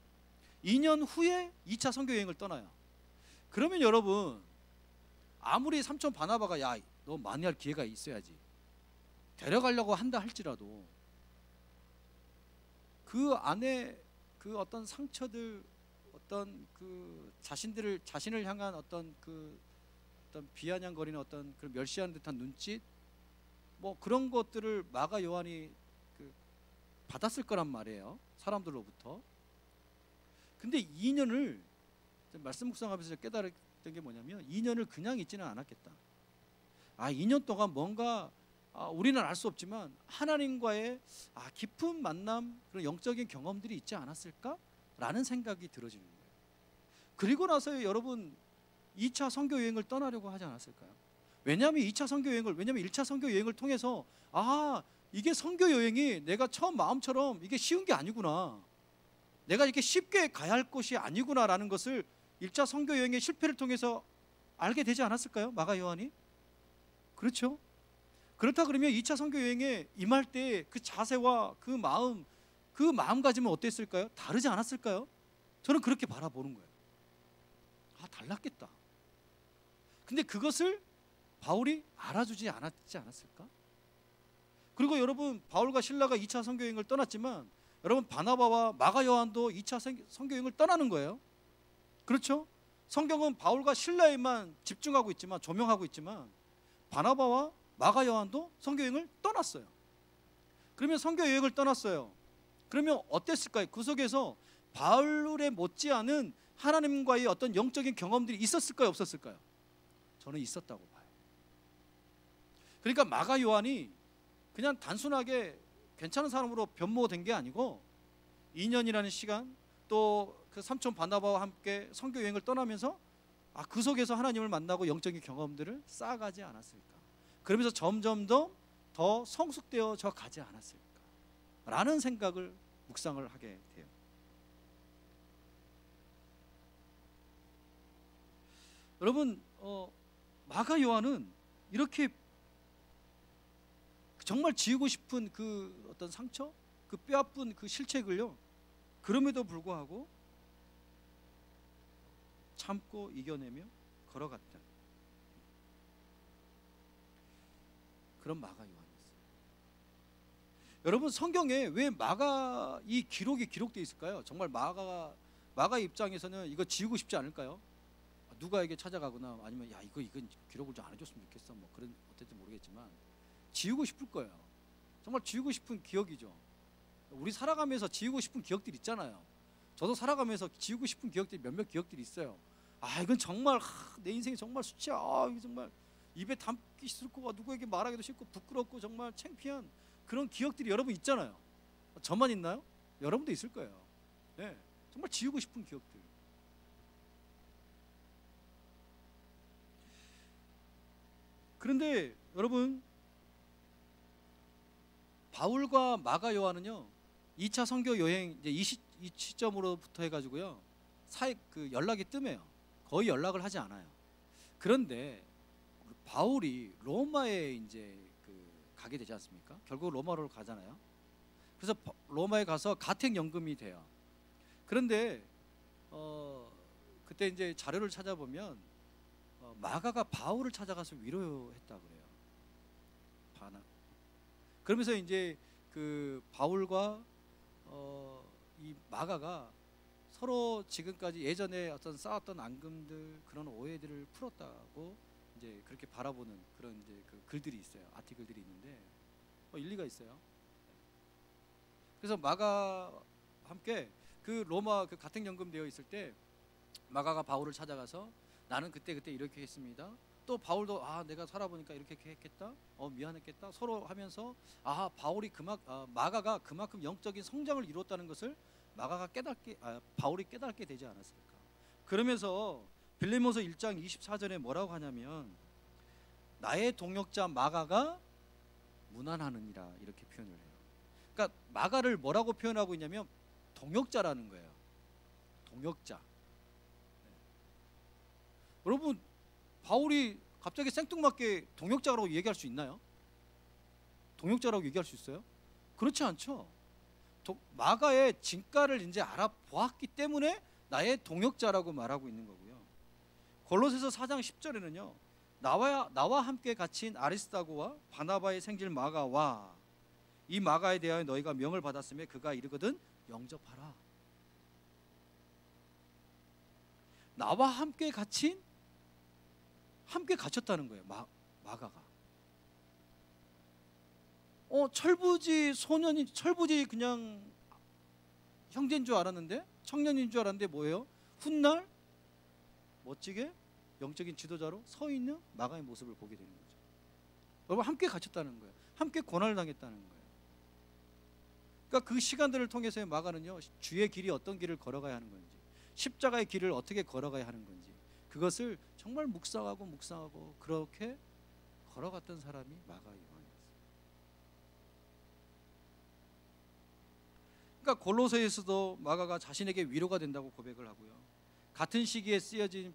2년 후에 2차 선교 여행을 떠나요. 그러면 여러분, 아무리 삼촌 바나바가 너 많이 할 기회가 있어야지 데려가려고 한다 할지라도 그 안에 어떤 상처들, 어떤 자신을 향한 어떤 비아냥거리는 어떤 멸시하는 듯한 눈짓, 뭐 그런 것들을 마가 요한이 받았을 거란 말이에요, 사람들로부터. 근데 2년을 말씀 묵상하면서 깨달았던 게 뭐냐면, 2년을 그냥 있지는 않았겠다. 2년 동안 뭔가 우리는 알 수 없지만 하나님과의 깊은 만남, 그런 영적인 경험들이 있지 않았을까라는 생각이 들어지는 거예요. 그리고 나서 여러분 2차 선교 여행을 떠나려고 하지 않았을까요? 왜냐하면 1차 선교 여행을 통해서 이게 선교 여행이 내가 처음 마음처럼 이게 쉬운 게 아니구나, 내가 이렇게 쉽게 가야 할 곳이 아니구나라는 것을 1차 선교 여행의 실패를 통해서 알게 되지 않았을까요? 마가 요한이. 그렇죠? 그렇다 그러면 2차 선교 여행에 임할 때 그 자세와 그 마음가짐은 어땠을까요? 다르지 않았을까요? 저는 그렇게 바라보는 거예요. 아, 달랐겠다. 근데 그것을 바울이 알아주지 않았지 않았을까? 그리고 여러분, 바울과 실라가 2차 선교 여행을 떠났지만 여러분, 바나바와 마가 요한도 2차 선교 여행을 떠나는 거예요. 그렇죠? 성경은 바울과 실라에만 집중하고 있지만, 조명하고 있지만, 바나바와 마가 요한도 선교 여행을 떠났어요. 그러면 선교 여행을 떠났어요. 그러면 어땠을까요? 그 속에서 바울의 못지않은 하나님과의 어떤 영적인 경험들이 있었을까요? 없었을까요? 저는 있었다고 봐요. 그러니까 마가 요한이 그냥 단순하게 괜찮은 사람으로 변모된 게 아니고 2년이라는 시간, 또 그 삼촌 바나바와 함께 선교 여행을 떠나면서 그 속에서 하나님을 만나고 영적인 경험들을 쌓아가지 않았을까? 그러면서 점점 더 성숙되어져 가지 않았을까? 라는 생각을 묵상을 하게 돼요. 여러분, 마가 요한은 이렇게 정말 지우고 싶은 그 어떤 상처, 그 뼈아픈 그 실책을요, 그럼에도 불구하고 참고 이겨내며 걸어갔다. 그런 마가 요한이었어요. 여러분, 성경에 왜 마가 이 기록이 기록되어 있을까요? 정말 마가 입장에서는 이거 지우고 싶지 않을까요? 누가에게 찾아가거나 아니면 야, 이건 기록을 좀 안 해줬으면 좋겠어, 뭐 그런 어떨지 모르겠지만 지우고 싶을 거예요. 정말 지우고 싶은 기억이죠. 우리 살아가면서 지우고 싶은 기억들이 있잖아요. 저도 살아가면서 지우고 싶은 기억들이 몇몇 기억들이 있어요. 이건 정말 내 인생이 정말 수치야. 이거 정말 입에 담기 싫고 누구에게 말하기도 싫고 부끄럽고 정말 창피한 그런 기억들이 여러분 있잖아요. 저만 있나요? 여러분도 있을 거예요. 네, 정말 지우고 싶은 기억들. 그런데 여러분, 바울과 마가 요한은요, 2차 선교 여행 이제 이 시점으로부터 해가지고요, 그 연락이 뜸해요. 거의 연락을 하지 않아요. 그런데 바울이 로마에 이제 가게 되지 않습니까? 결국 로마로 가잖아요. 그래서 로마에 가서 가택연금이 돼요. 그런데 그때 이제 자료를 찾아보면 마가가 바울을 찾아가서 위로했다 그래요. 그러면서 이제 그 바울과 이 마가가 서로 지금까지 예전에 어떤 쌓았던 앙금들, 그런 오해들을 풀었다고 이제 그렇게 바라보는 그런 이제 그 글들이 있어요. 아티클들이 있는데 일리가 있어요. 그래서 마가 함께 그 로마 그 가택연금 되어 있을 때 마가가 바울을 찾아가서 나는 그때 이렇게 했습니다. 또 바울도 내가 살아보니까 이렇게 했겠다. 미안했겠다. 서로 하면서 마가가 그만큼 영적인 성장을 이루었다는 것을 바울이 깨닫게 되지 않았을까. 그러면서 빌레몬서 1장 24절에 뭐라고 하냐면 나의 동역자 마가가 문안하느니라 이렇게 표현을 해요. 그러니까 마가를 뭐라고 표현하고 있냐면 동역자라는 거예요. 동역자. 여러분, 바울이 갑자기 생뚱맞게 동역자라고 얘기할 수 있나요? 동역자라고 얘기할 수 있어요? 그렇지 않죠. 마가의 진가를 이제 알아보았기 때문에 나의 동역자라고 말하고 있는 거고요. 골로새서 4장 10절에는요, 나와 함께 갇힌 아리스다고와 바나바의 생질 마가와 이 마가에 대하여 너희가 명을 받았으며 그가 이르거든 영접하라. 나와 함께 갇혔다는 거예요. 마가가 철부지 그냥 형제인 줄 알았는데, 청년인 줄 알았는데 뭐예요? 훗날 멋지게 영적인 지도자로 서 있는 마가의 모습을 보게 되는 거죠. 여러분, 함께 갇혔다는 거예요. 함께 고난을 당했다는 거예요. 그러니까 그 시간들을 통해서 마가는요, 주의 길이 어떤 길을 걸어가야 하는 건지, 십자가의 길을 어떻게 걸어가야 하는 건지, 그것을 정말 묵상하고 그렇게 걸어갔던 사람이 마가 요한이었어요. 그러니까 골로새에서도 마가가 자신에게 위로가 된다고 고백을 하고요. 같은 시기에 쓰여진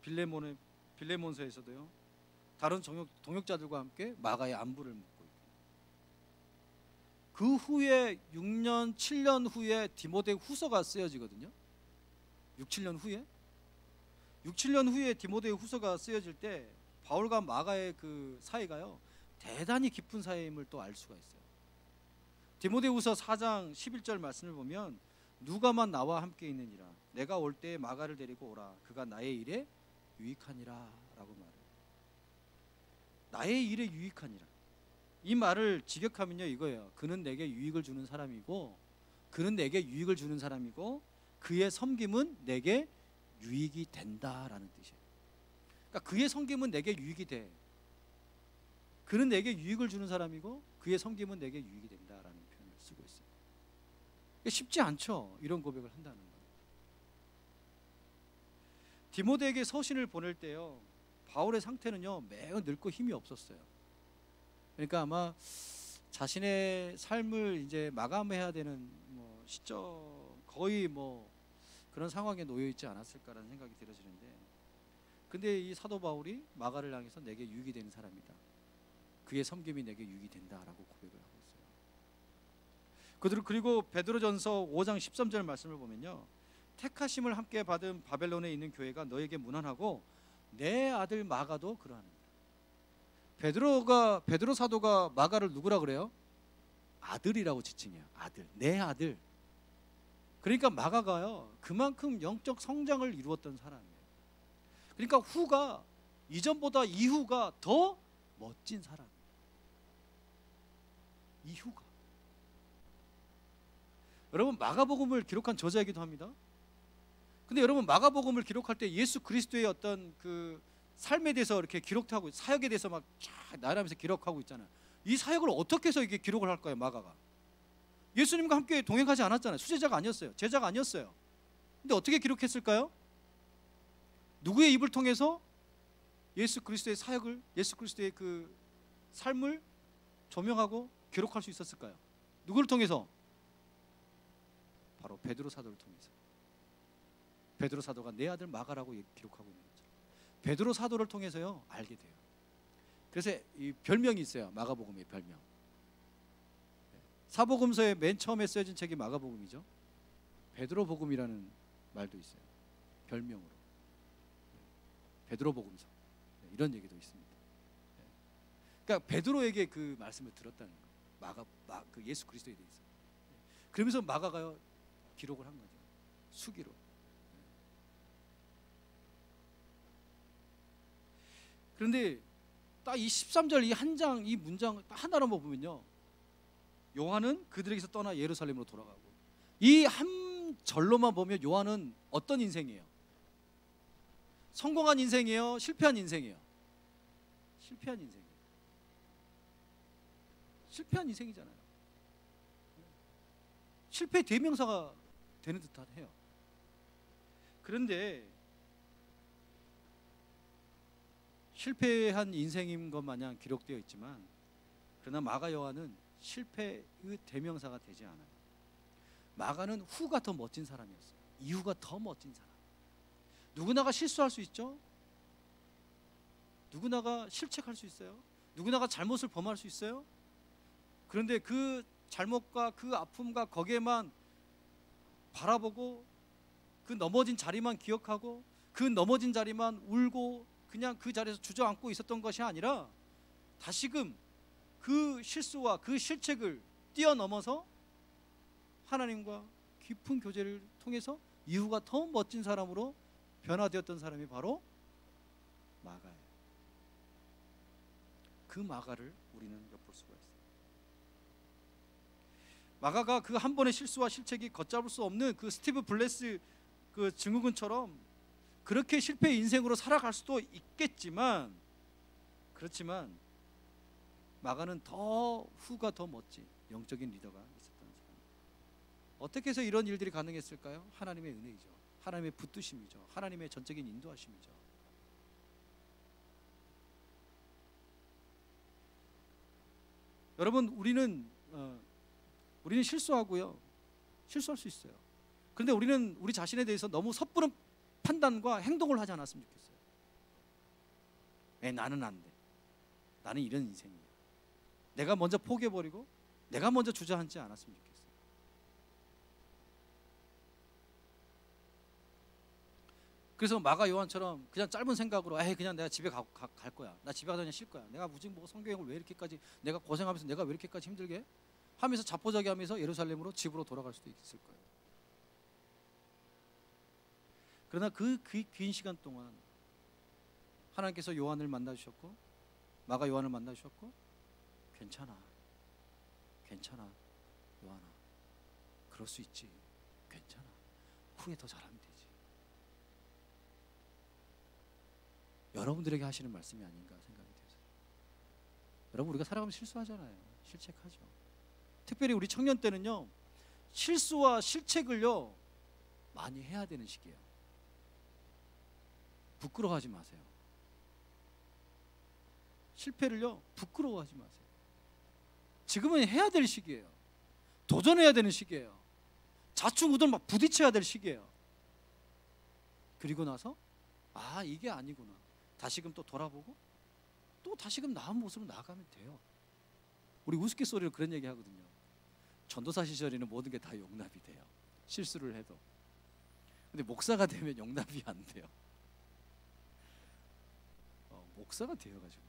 빌레몬서에서도요. 다른 동역자들과 함께 마가의 안부를 묻고 있고. 그 후에 6년, 7년 후에 디모데 후서가 쓰여지거든요. 6, 7년 후에 6, 7년 후에 디모데 후서가 쓰여질 때 바울과 마가의 그 사이가요. 대단히 깊은 사이임을 또 알 수가 있어요. 디모데후서 4장 11절 말씀을 보면 누가만 나와 함께 있느니라 내가 올 때에 마가를 데리고 오라 그가 나의 일에 유익하니라 라고 말해요. 나의 일에 유익하니라. 이 말을 직역하면요 이거예요. 그는 내게 유익을 주는 사람이고 그는 내게 유익을 주는 사람이고 그의 섬김은 내게 유익이 된다라는 뜻이에요. 그러니까 그의 섬김은 내게 유익이 돼. 그는 내게 유익을 주는 사람이고 그의 섬김은 내게 유익이 된다라는 표현을 쓰고 있어요. 쉽지 않죠. 이런 고백을 한다는 거. 디모데에게 서신을 보낼 때요. 바울의 상태는요. 매우 늙고 힘이 없었어요. 그러니까 아마 자신의 삶을 이제 마감해야 되는 시점 거의 그런 상황에 놓여 있지 않았을까라는 생각이 들어지는데 근데 이 사도 바울이 마가를 향해서 내게 유익이 되는 사람이다. 그의 섬김이 내게 유익이 된다라고 고백을 하고 있어요. 그리고 베드로전서 5장 13절 말씀을 보면요. 택하심을 함께 받은 바벨론에 있는 교회가 너에게 문안하고 내 아들 마가도 그러하느니라. 베드로 사도가 마가를 누구라 그래요? 아들이라고 지칭해요. 아들. 내 아들. 그러니까 마가가요. 그만큼 영적 성장을 이루었던 사람이에요. 그러니까 후가 이전보다 이후가 더 멋진 사람이에요. 이후가. 여러분 마가복음을 기록한 저자이기도 합니다. 근데 여러분 마가복음을 기록할 때 예수 그리스도의 어떤 그 삶에 대해서 이렇게 기록하고 사역에 대해서 막 나열하면서 기록하고 있잖아요. 이 사역을 어떻게 해서 이게 기록을 할까요? 마가가 예수님과 함께 동행하지 않았잖아요. 수제자가 아니었어요. 제자가 아니었어요. 근데 어떻게 기록했을까요? 누구의 입을 통해서 예수 그리스도의 사역을 예수 그리스도의 그 삶을 조명하고 기록할 수 있었을까요? 누구를 통해서? 바로 베드로 사도를 통해서. 베드로 사도가 내 아들 마가라고 기록하고 있는 거죠. 베드로 사도를 통해서요 알게 돼요. 그래서 이 별명이 있어요. 마가복음의 별명. 사복음서의 맨 처음에 쓰여진 책이 마가복음이죠. 베드로복음이라는 말도 있어요. 별명으로. 베드로복음서. 이런 얘기도 있습니다. 그러니까 베드로에게 그 말씀을 들었다는 거예요. 그 예수 그리스도에 대해서. 그러면서 마가가요 기록을 한 거죠. 수기로. 그런데 딱 이 13절 이 한 장 이 문장 하나로만 보면요. 요한은 그들에게서 떠나 예루살렘으로 돌아가고 이 한 절로만 보면 요한은 어떤 인생이에요? 성공한 인생이에요? 실패한 인생이에요? 실패한 인생이에요. 실패한 인생이잖아요. 실패 대명사가 되는 듯한 해요. 그런데 실패한 인생인 것 마냥 기록되어 있지만 그러나 마가 요한은 실패의 대명사가 되지 않아요. 마가는 후가 더 멋진 사람이었어요. 이후가 더 멋진 사람. 누구나가 실수할 수 있죠. 누구나가 실책할 수 있어요. 누구나가 잘못을 범할 수 있어요. 그런데 그 잘못과 그 아픔과 거기에만 바라보고 그 넘어진 자리만 기억하고 그 넘어진 자리만 울고 그냥 그 자리에서 주저앉고 있었던 것이 아니라 다시금 그 실수와 그 실책을 뛰어넘어서 하나님과 깊은 교제를 통해서 이후가 더 멋진 사람으로 변화되었던 사람이 바로 마가예요. 그 마가를 우리는 엿볼 수가 있어요. 마가가 그 한 번의 실수와 실책이 걷잡을 수 없는 그 스티브 블레스 그 증후군처럼 그렇게 실패의 인생으로 살아갈 수도 있겠지만 그렇지만 마가는 더 후가 더 멋진 영적인 리더가 있었던 사람. 어떻게 해서 이런 일들이 가능했을까요? 하나님의 은혜이죠. 하나님의 붙드심이죠. 하나님의 전적인 인도하심이죠. 여러분 우리는 실수하고요. 실수할 수 있어요. 그런데 우리는 우리 자신에 대해서 너무 섣부른 판단과 행동을 하지 않았으면 좋겠어요. 나는 안 돼. 나는 이런 인생이야. 내가 먼저 포기해버리고 내가 먼저 주저앉지 않았으면 좋겠어요. 그래서 마가 요한처럼 그냥 짧은 생각으로 그냥 내가 집에 갈 거야. 나 집에 가서 그냥 쉴 거야. 내가 무슨 뭐 성경을 왜 이렇게까지 내가 고생하면서 내가 왜 이렇게까지 힘들게 하면서 자포자기 하면서 예루살렘으로 집으로 돌아갈 수도 있을 거예요. 그러나 그 긴 시간 동안 하나님께서 요한을 만나 주셨고 마가 요한을 만나 주셨고 괜찮아 요한아, 그럴 수 있지. 괜찮아. 후에 더 잘하면 되지. 여러분들에게 하시는 말씀이 아닌가 생각이 돼서. 여러분, 우리가 살아가면 실수하잖아요. 실책하죠. 특별히 우리 청년 때는요, 실수와 실책을요 많이 해야 되는 시기예요. 부끄러워하지 마세요. 실패를요 부끄러워하지 마세요. 지금은 해야 될 시기예요. 도전해야 되는 시기예요. 좌충우돌 막 부딪혀야 될 시기예요. 그리고 나서 이게 아니구나. 다시금 또 돌아보고 또 다시금 나은 모습으로 나아가면 돼요. 우리 우스갯소리로 그런 얘기 하거든요. 전도사 시절에는 모든 게 다 용납이 돼요. 실수를 해도. 근데 목사가 되면 용납이 안 돼요. 목사가 되어가지고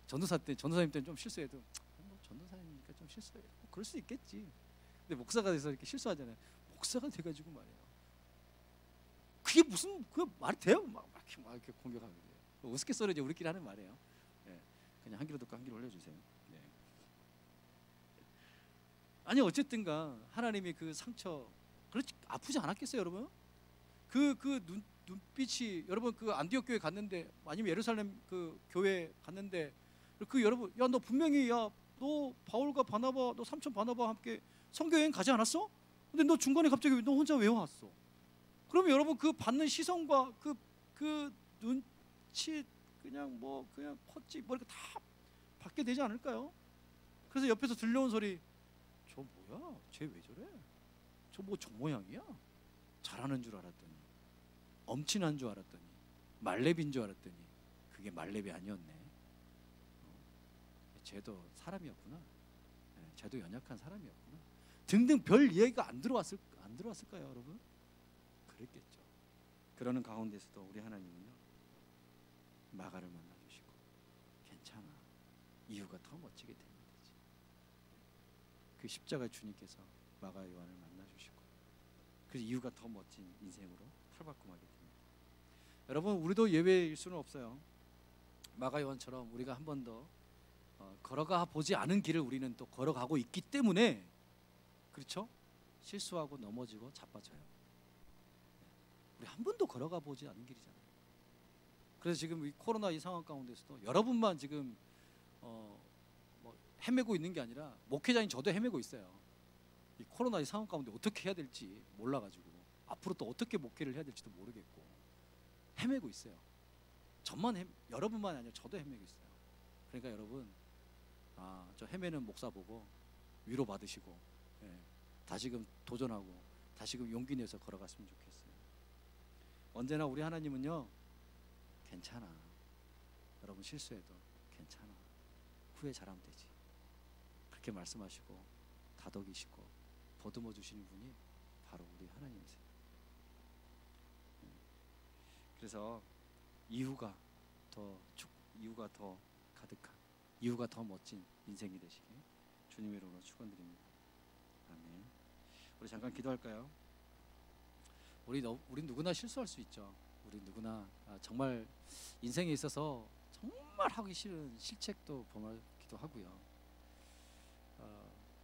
전도사님 때는 좀 실수해도 전도사님이니까 좀 실수해. 그럴 수 있겠지. 근데 목사가 돼서 이렇게 실수하잖아요. 목사가 돼가지고 말이에요. 그게 무슨 말이 돼요? 막 이렇게 공격하거든요. 우스갯소리 이제 우리끼리 하는 말이에요. 그냥 한 귀로 듣고 한 귀로 올려주세요. 아니 어쨌든가 하나님이 그 상처 그렇지 아프지 않았겠어요, 여러분? 그 눈빛이 여러분 그 안디옥 교회 갔는데 아니면 예루살렘 그 교회 갔는데 그 여러분 너 분명히 너 바울과 바나바 너 삼촌 바나바와 함께 선교 여행 가지 않았어? 근데 너 중간에 갑자기 너 혼자 왜 왔어? 그러면 여러분 그 받는 시선과 그 눈치 그냥 컸지 뭐 이렇게 다 받게 되지 않을까요? 그래서 옆에서 들려온 소리 저 뭐야? 쟤 왜 저래? 저 모양이야? 잘하는 줄 알았더니 엄친한 줄 알았더니 말렙인 줄 알았더니 그게 말렙이 아니었네. 쟤도 사람이었구나. 쟤도 연약한 사람이었구나. 등등 별 이야기가 안 들어왔을까요, 여러분? 그랬겠죠. 그러는 가운데서도 우리 하나님은요 마가를 만나주시고 괜찮아. 이유가 더 멋지게 되는 거지. 그 십자가 주님께서 마가 요한을 만나주시고 그 이유가 더 멋진 인생으로 탈바꿈하게 됩니다. 여러분, 우리도 예외일 수는 없어요. 마가 요한처럼 우리가 한 번 더 걸어가 보지 않은 길을 우리는 또 걸어가고 있기 때문에 그렇죠? 실수하고 넘어지고 자빠져요. 우리 한 번도 걸어가 보지 않은 길이잖아요. 그래서 지금 이 코로나 이 상황 가운데서도 여러분만 지금 헤매고 있는 게 아니라 목회자인 저도 헤매고 있어요. 이 코로나 이 상황 가운데 어떻게 해야 될지 몰라가지고 앞으로 또 어떻게 목회를 해야 될지도 모르겠고 헤매고 있어요. 여러분만이 아니라 저도 헤매고 있어요. 그러니까 여러분, 저 헤매는 목사 보고 위로 받으시고 다시금 도전하고 다시금 용기 내서 걸어갔으면 좋겠어요. 언제나 우리 하나님은요 괜찮아. 여러분 실수해도 괜찮아. 후에 잘하면 되지. 그렇게 말씀하시고 다독이시고 보듬어 주시는 분이 바로 우리 하나님이세요. 그래서 이유가 더 가득한, 이유가 더 멋진 인생이 되시길 주님의 이름으로 축원드립니다. 아멘. 우리 잠깐 기도할까요? 우리 누구나 실수할 수 있죠. 우리 누구나 정말 인생에 있어서 정말 하기 싫은 실책도 범하기도 하고요.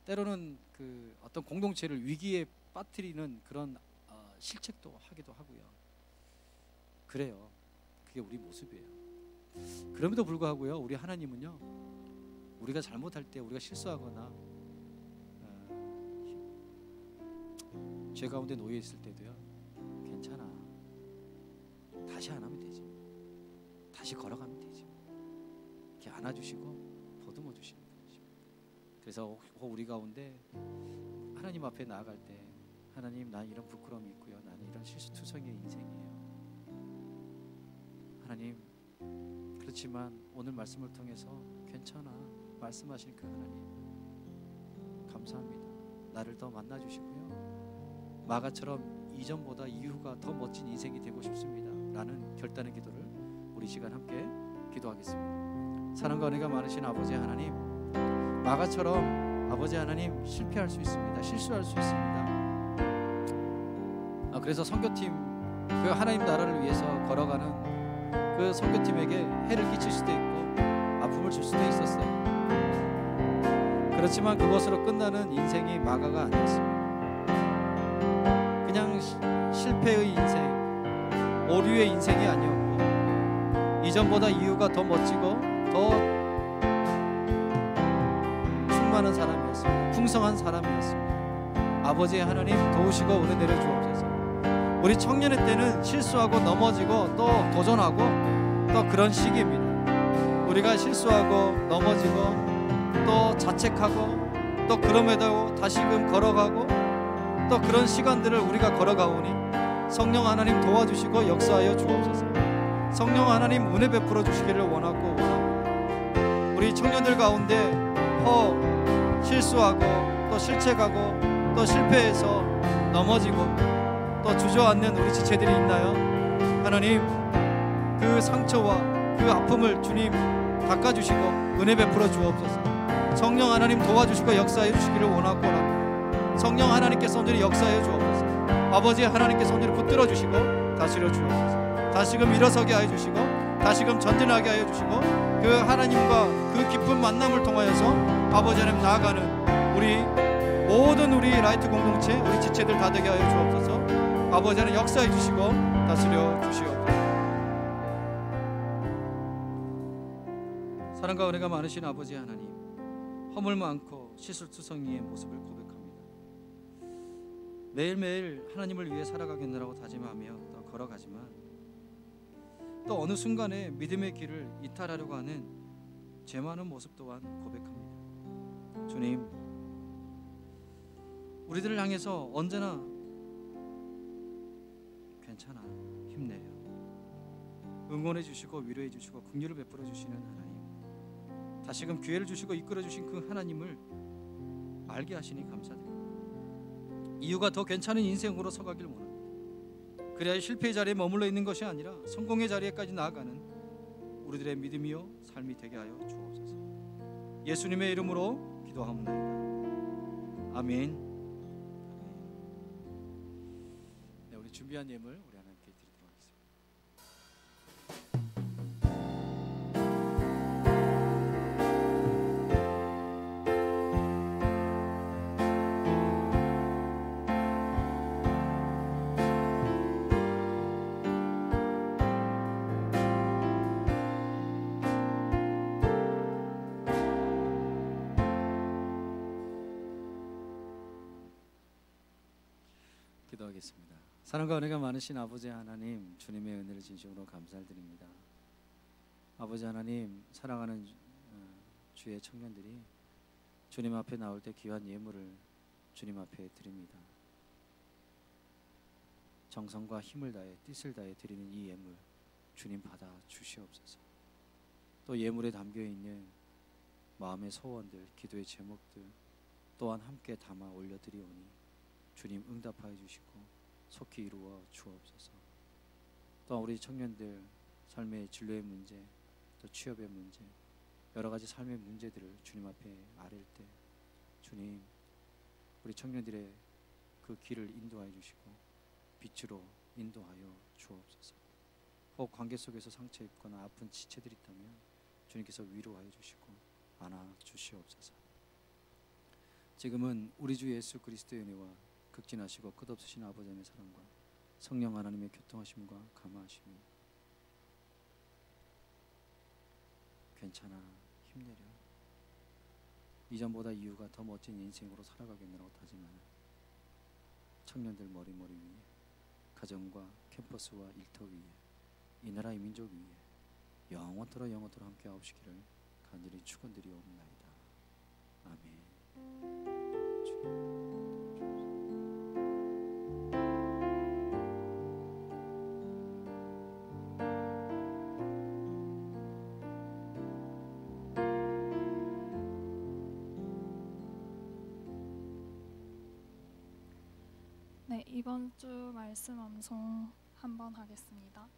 때로는 그 어떤 공동체를 위기에 빠뜨리는 그런 실책도 하기도 하고요. 그래요. 그게 우리 모습이에요. 그럼에도 불구하고요, 우리 하나님은요, 우리가 잘못할 때, 우리가 실수하거나 죄 가운데 놓여 있을 때도요, 괜찮아. 다시 안 하면 되지. 다시 걸어가면 되지. 이렇게 안아주시고 보듬어 주시는 분이십니다. 그래서 우리 가운데 하나님 앞에 나아갈 때 하나님, 난 이런 부끄러움이 있고요, 나는 이런 실수투성이의 인생이에요. 하나님, 그렇지만 오늘 말씀을 통해서 괜찮아 말씀하신 그 하나님 감사합니다. 나를 더 만나주시고요, 마가처럼 이전보다 이후가 더 멋진 인생이 되고 싶습니다 라는 결단의 기도를 우리 시간 함께 기도하겠습니다. 사랑과 은혜가 많으신 아버지 하나님, 마가처럼 아버지 하나님 실패할 수 있습니다. 실수할 수 있습니다. 그래서 선교팀, 그 하나님 나라를 위해서 걸어가는 그 선교팀에게 해를 끼칠 수도 있고 아픔을 줄 수도 있었어요. 그렇지만 그것으로 끝나는 인생이 마가가 아니었습니다. 그냥 실패의 인생, 오류의 인생이 아니었고 이전보다 이후가 더 멋지고 더 충만한 사람이었습니다. 풍성한 사람이었습니다. 아버지 하나님 도우시고 은혜 내려 주옵소서. 우리 청년의 때는 실수하고 넘어지고 또 도전하고 또 그런 시기입니다. 우리가 실수하고 넘어지고 또 자책하고 또 그럼에도 다시금 걸어가고 또 그런 시간들을 우리가 걸어가오니 성령 하나님 도와주시고 역사하여 주옵소서. 성령 하나님 은혜 베풀어 주시기를 원합니다. 우리 청년들 가운데 실수하고 또 실책하고 또 실패해서 넘어지고 또 주저앉는 우리 지체들이 있나요? 하나님, 그 상처와 그 아픔을 주님 닦아주시고 은혜 베풀어 주옵소서. 성령 하나님 도와주시고 역사해 주시기를 원하고 성령 하나님께서 온전히 역사해 주옵소서. 아버지 하나님께서 온전히 붙들어 주시고 다스려 주옵소서. 다시금 일어서게 하여 주시고 다시금 전진하게 하여 주시고 그 하나님과 그 깊은 만남을 통하여서 아버지 하나님 나아가는 우리 모든 우리 라이트 공동체 우리 지체들 다 되게 하여 주옵소서. 아버지 하나님 역사해 주시고 다스려 주시옵소서. 사랑과 은혜가 많으신 아버지 하나님, 허물 많고 시술투성이의 모습을 고백합니다. 매일매일 하나님을 위해 살아가겠노라고 다짐하며 또 걸어가지만 또 어느 순간에 믿음의 길을 이탈하려고 하는 죄 많은 모습 또한 고백합니다. 주님, 우리들을 향해서 언제나 괜찮아, 힘내요, 응원해 주시고 위로해 주시고 긍휼을 베풀어 주시는 하나님, 다시금 기회를 주시고 이끌어 주신 그 하나님을 알게 하시니 감사드립니다. 이유가 더 괜찮은 인생으로 서가길 원합니다. 그래야 실패의 자리에 머물러 있는 것이 아니라 성공의 자리에까지 나아가는 우리들의 믿음이요 삶이 되게 하여 주옵소서. 예수님의 이름으로 기도하옵나이다. 아멘. 네, 우리 준비한 예물 우리 하나님께 드리도록 하겠습니다. 기도하겠습니다. 사랑과 은혜가 많으신 아버지 하나님, 주님의 은혜를 진심으로 감사드립니다. 아버지 하나님, 사랑하는 주의 청년들이 주님 앞에 나올 때 귀한 예물을 주님 앞에 드립니다. 정성과 힘을 다해 뜻을 다해 드리는 이 예물 주님 받아 주시옵소서. 또 예물에 담겨있는 마음의 소원들, 기도의 제목들 또한 함께 담아 올려드리오니 주님 응답하여 주시고 속히 이루어 주옵소서. 또 우리 청년들 삶의 진로의 문제, 또 취업의 문제, 여러 가지 삶의 문제들을 주님 앞에 아릴 때 주님, 우리 청년들의 그 길을 인도하여 주시고 빛으로 인도하여 주옵소서. 혹 관계 속에서 상처 입거나 아픈 지체들이 있다면 주님께서 위로하여 주시고 안아 주시옵소서. 지금은 우리 주 예수 그리스도의 은혜와 극진하시고 끝없으신 아버지의 사랑과 성령 하나님의 교통하심과 감화하심이 괜찮아, 힘내려, 이전보다 이후가 더 멋진 인생으로 살아가겠노라고 다짐하는 청년들 머리머리 위에, 가정과 캠퍼스와 일터 위에, 이 나라 이 민족 위에 영원토록 함께 하옵시기를 간절히 축원드리옵나이다. 아멘. 주님. 이번 주 말씀 암송 한번 하겠습니다.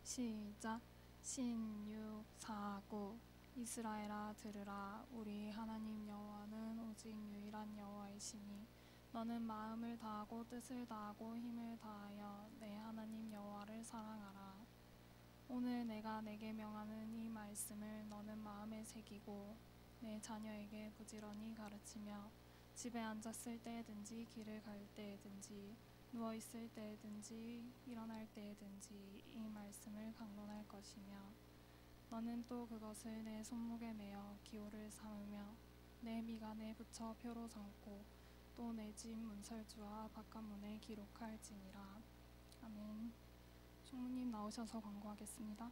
시작. 신육사구 이스라엘아 들으라. 우리 하나님 여호와는 오직 유일한 여호와이시니 너는 마음을 다하고 뜻을 다하고 힘을 다하여 내 하나님 여호와를 사랑하라. 오늘 내가 내게 명하는 이 말씀을 너는 마음에 새기고 내 자녀에게 부지런히 가르치며 집에 앉았을 때든지 길을 갈 때든지 누워 있을 때든지 일어날 때든지 이 말씀을 강론할 것이며 너는 또 그것을 내 손목에 매어 기호를 삼으며 내 미간에 붙여 표로 삼고 또 내 집 문설주와 바깥문에 기록할지니라. 아멘. 총무님 나오셔서 광고하겠습니다.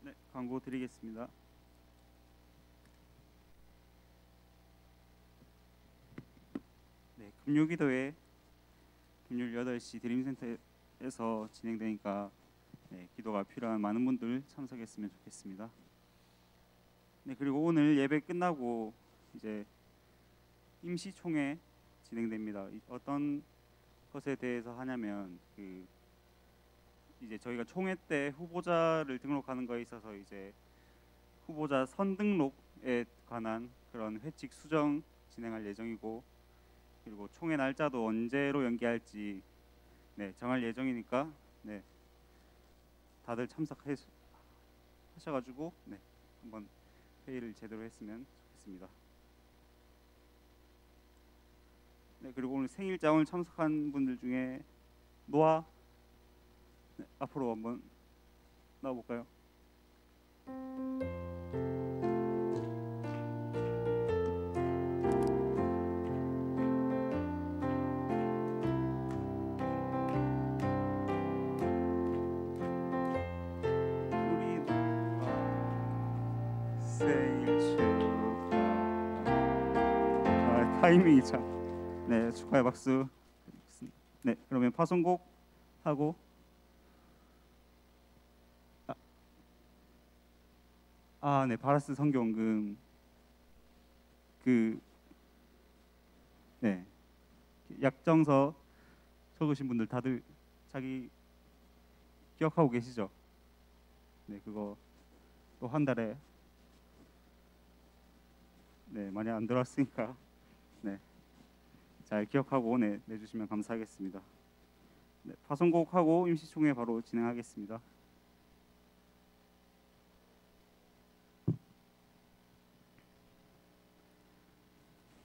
네, 광고 드리겠습니다. 네, 금요기도회 금요일 8시 드림센터에서 진행되니까 기도가 필요한 많은 분들 참석했으면 좋겠습니다. 네, 그리고 오늘 예배 끝나고 이제 임시총회 진행됩니다. 어떤 것에 대해서 하냐면 이제 저희가 총회 때 후보자를 등록하는 거에 있어서 이제 후보자 선등록에 관한 그런 회칙 수정 진행할 예정이고, 그리고 총회 날짜도 언제로 연기할지 정할 예정이니까 다들 참석하셔가지고 한번 회의를 제대로 했으면 좋겠습니다. 그리고 오늘 생일자 오늘 참석한 분들 중에 노아 앞으로 한번 나와볼까요? 우리 생일 축하. 타이밍이 참. 네, 축하의 박수. 네, 그러면 파송곡 하고 네, 바라스 선교원금 약정서 적으신 분들 다들 자기 기억하고 계시죠? 네, 그거 또 한 달에 많이 안 들어왔으니까 잘 기억하고 내주시면 감사하겠습니다. 파송곡하고 임시총회 바로 진행하겠습니다.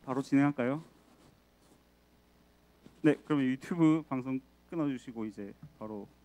바로 진행할까요? 네, 그러면 유튜브 방송 끊어주시고 이제 바로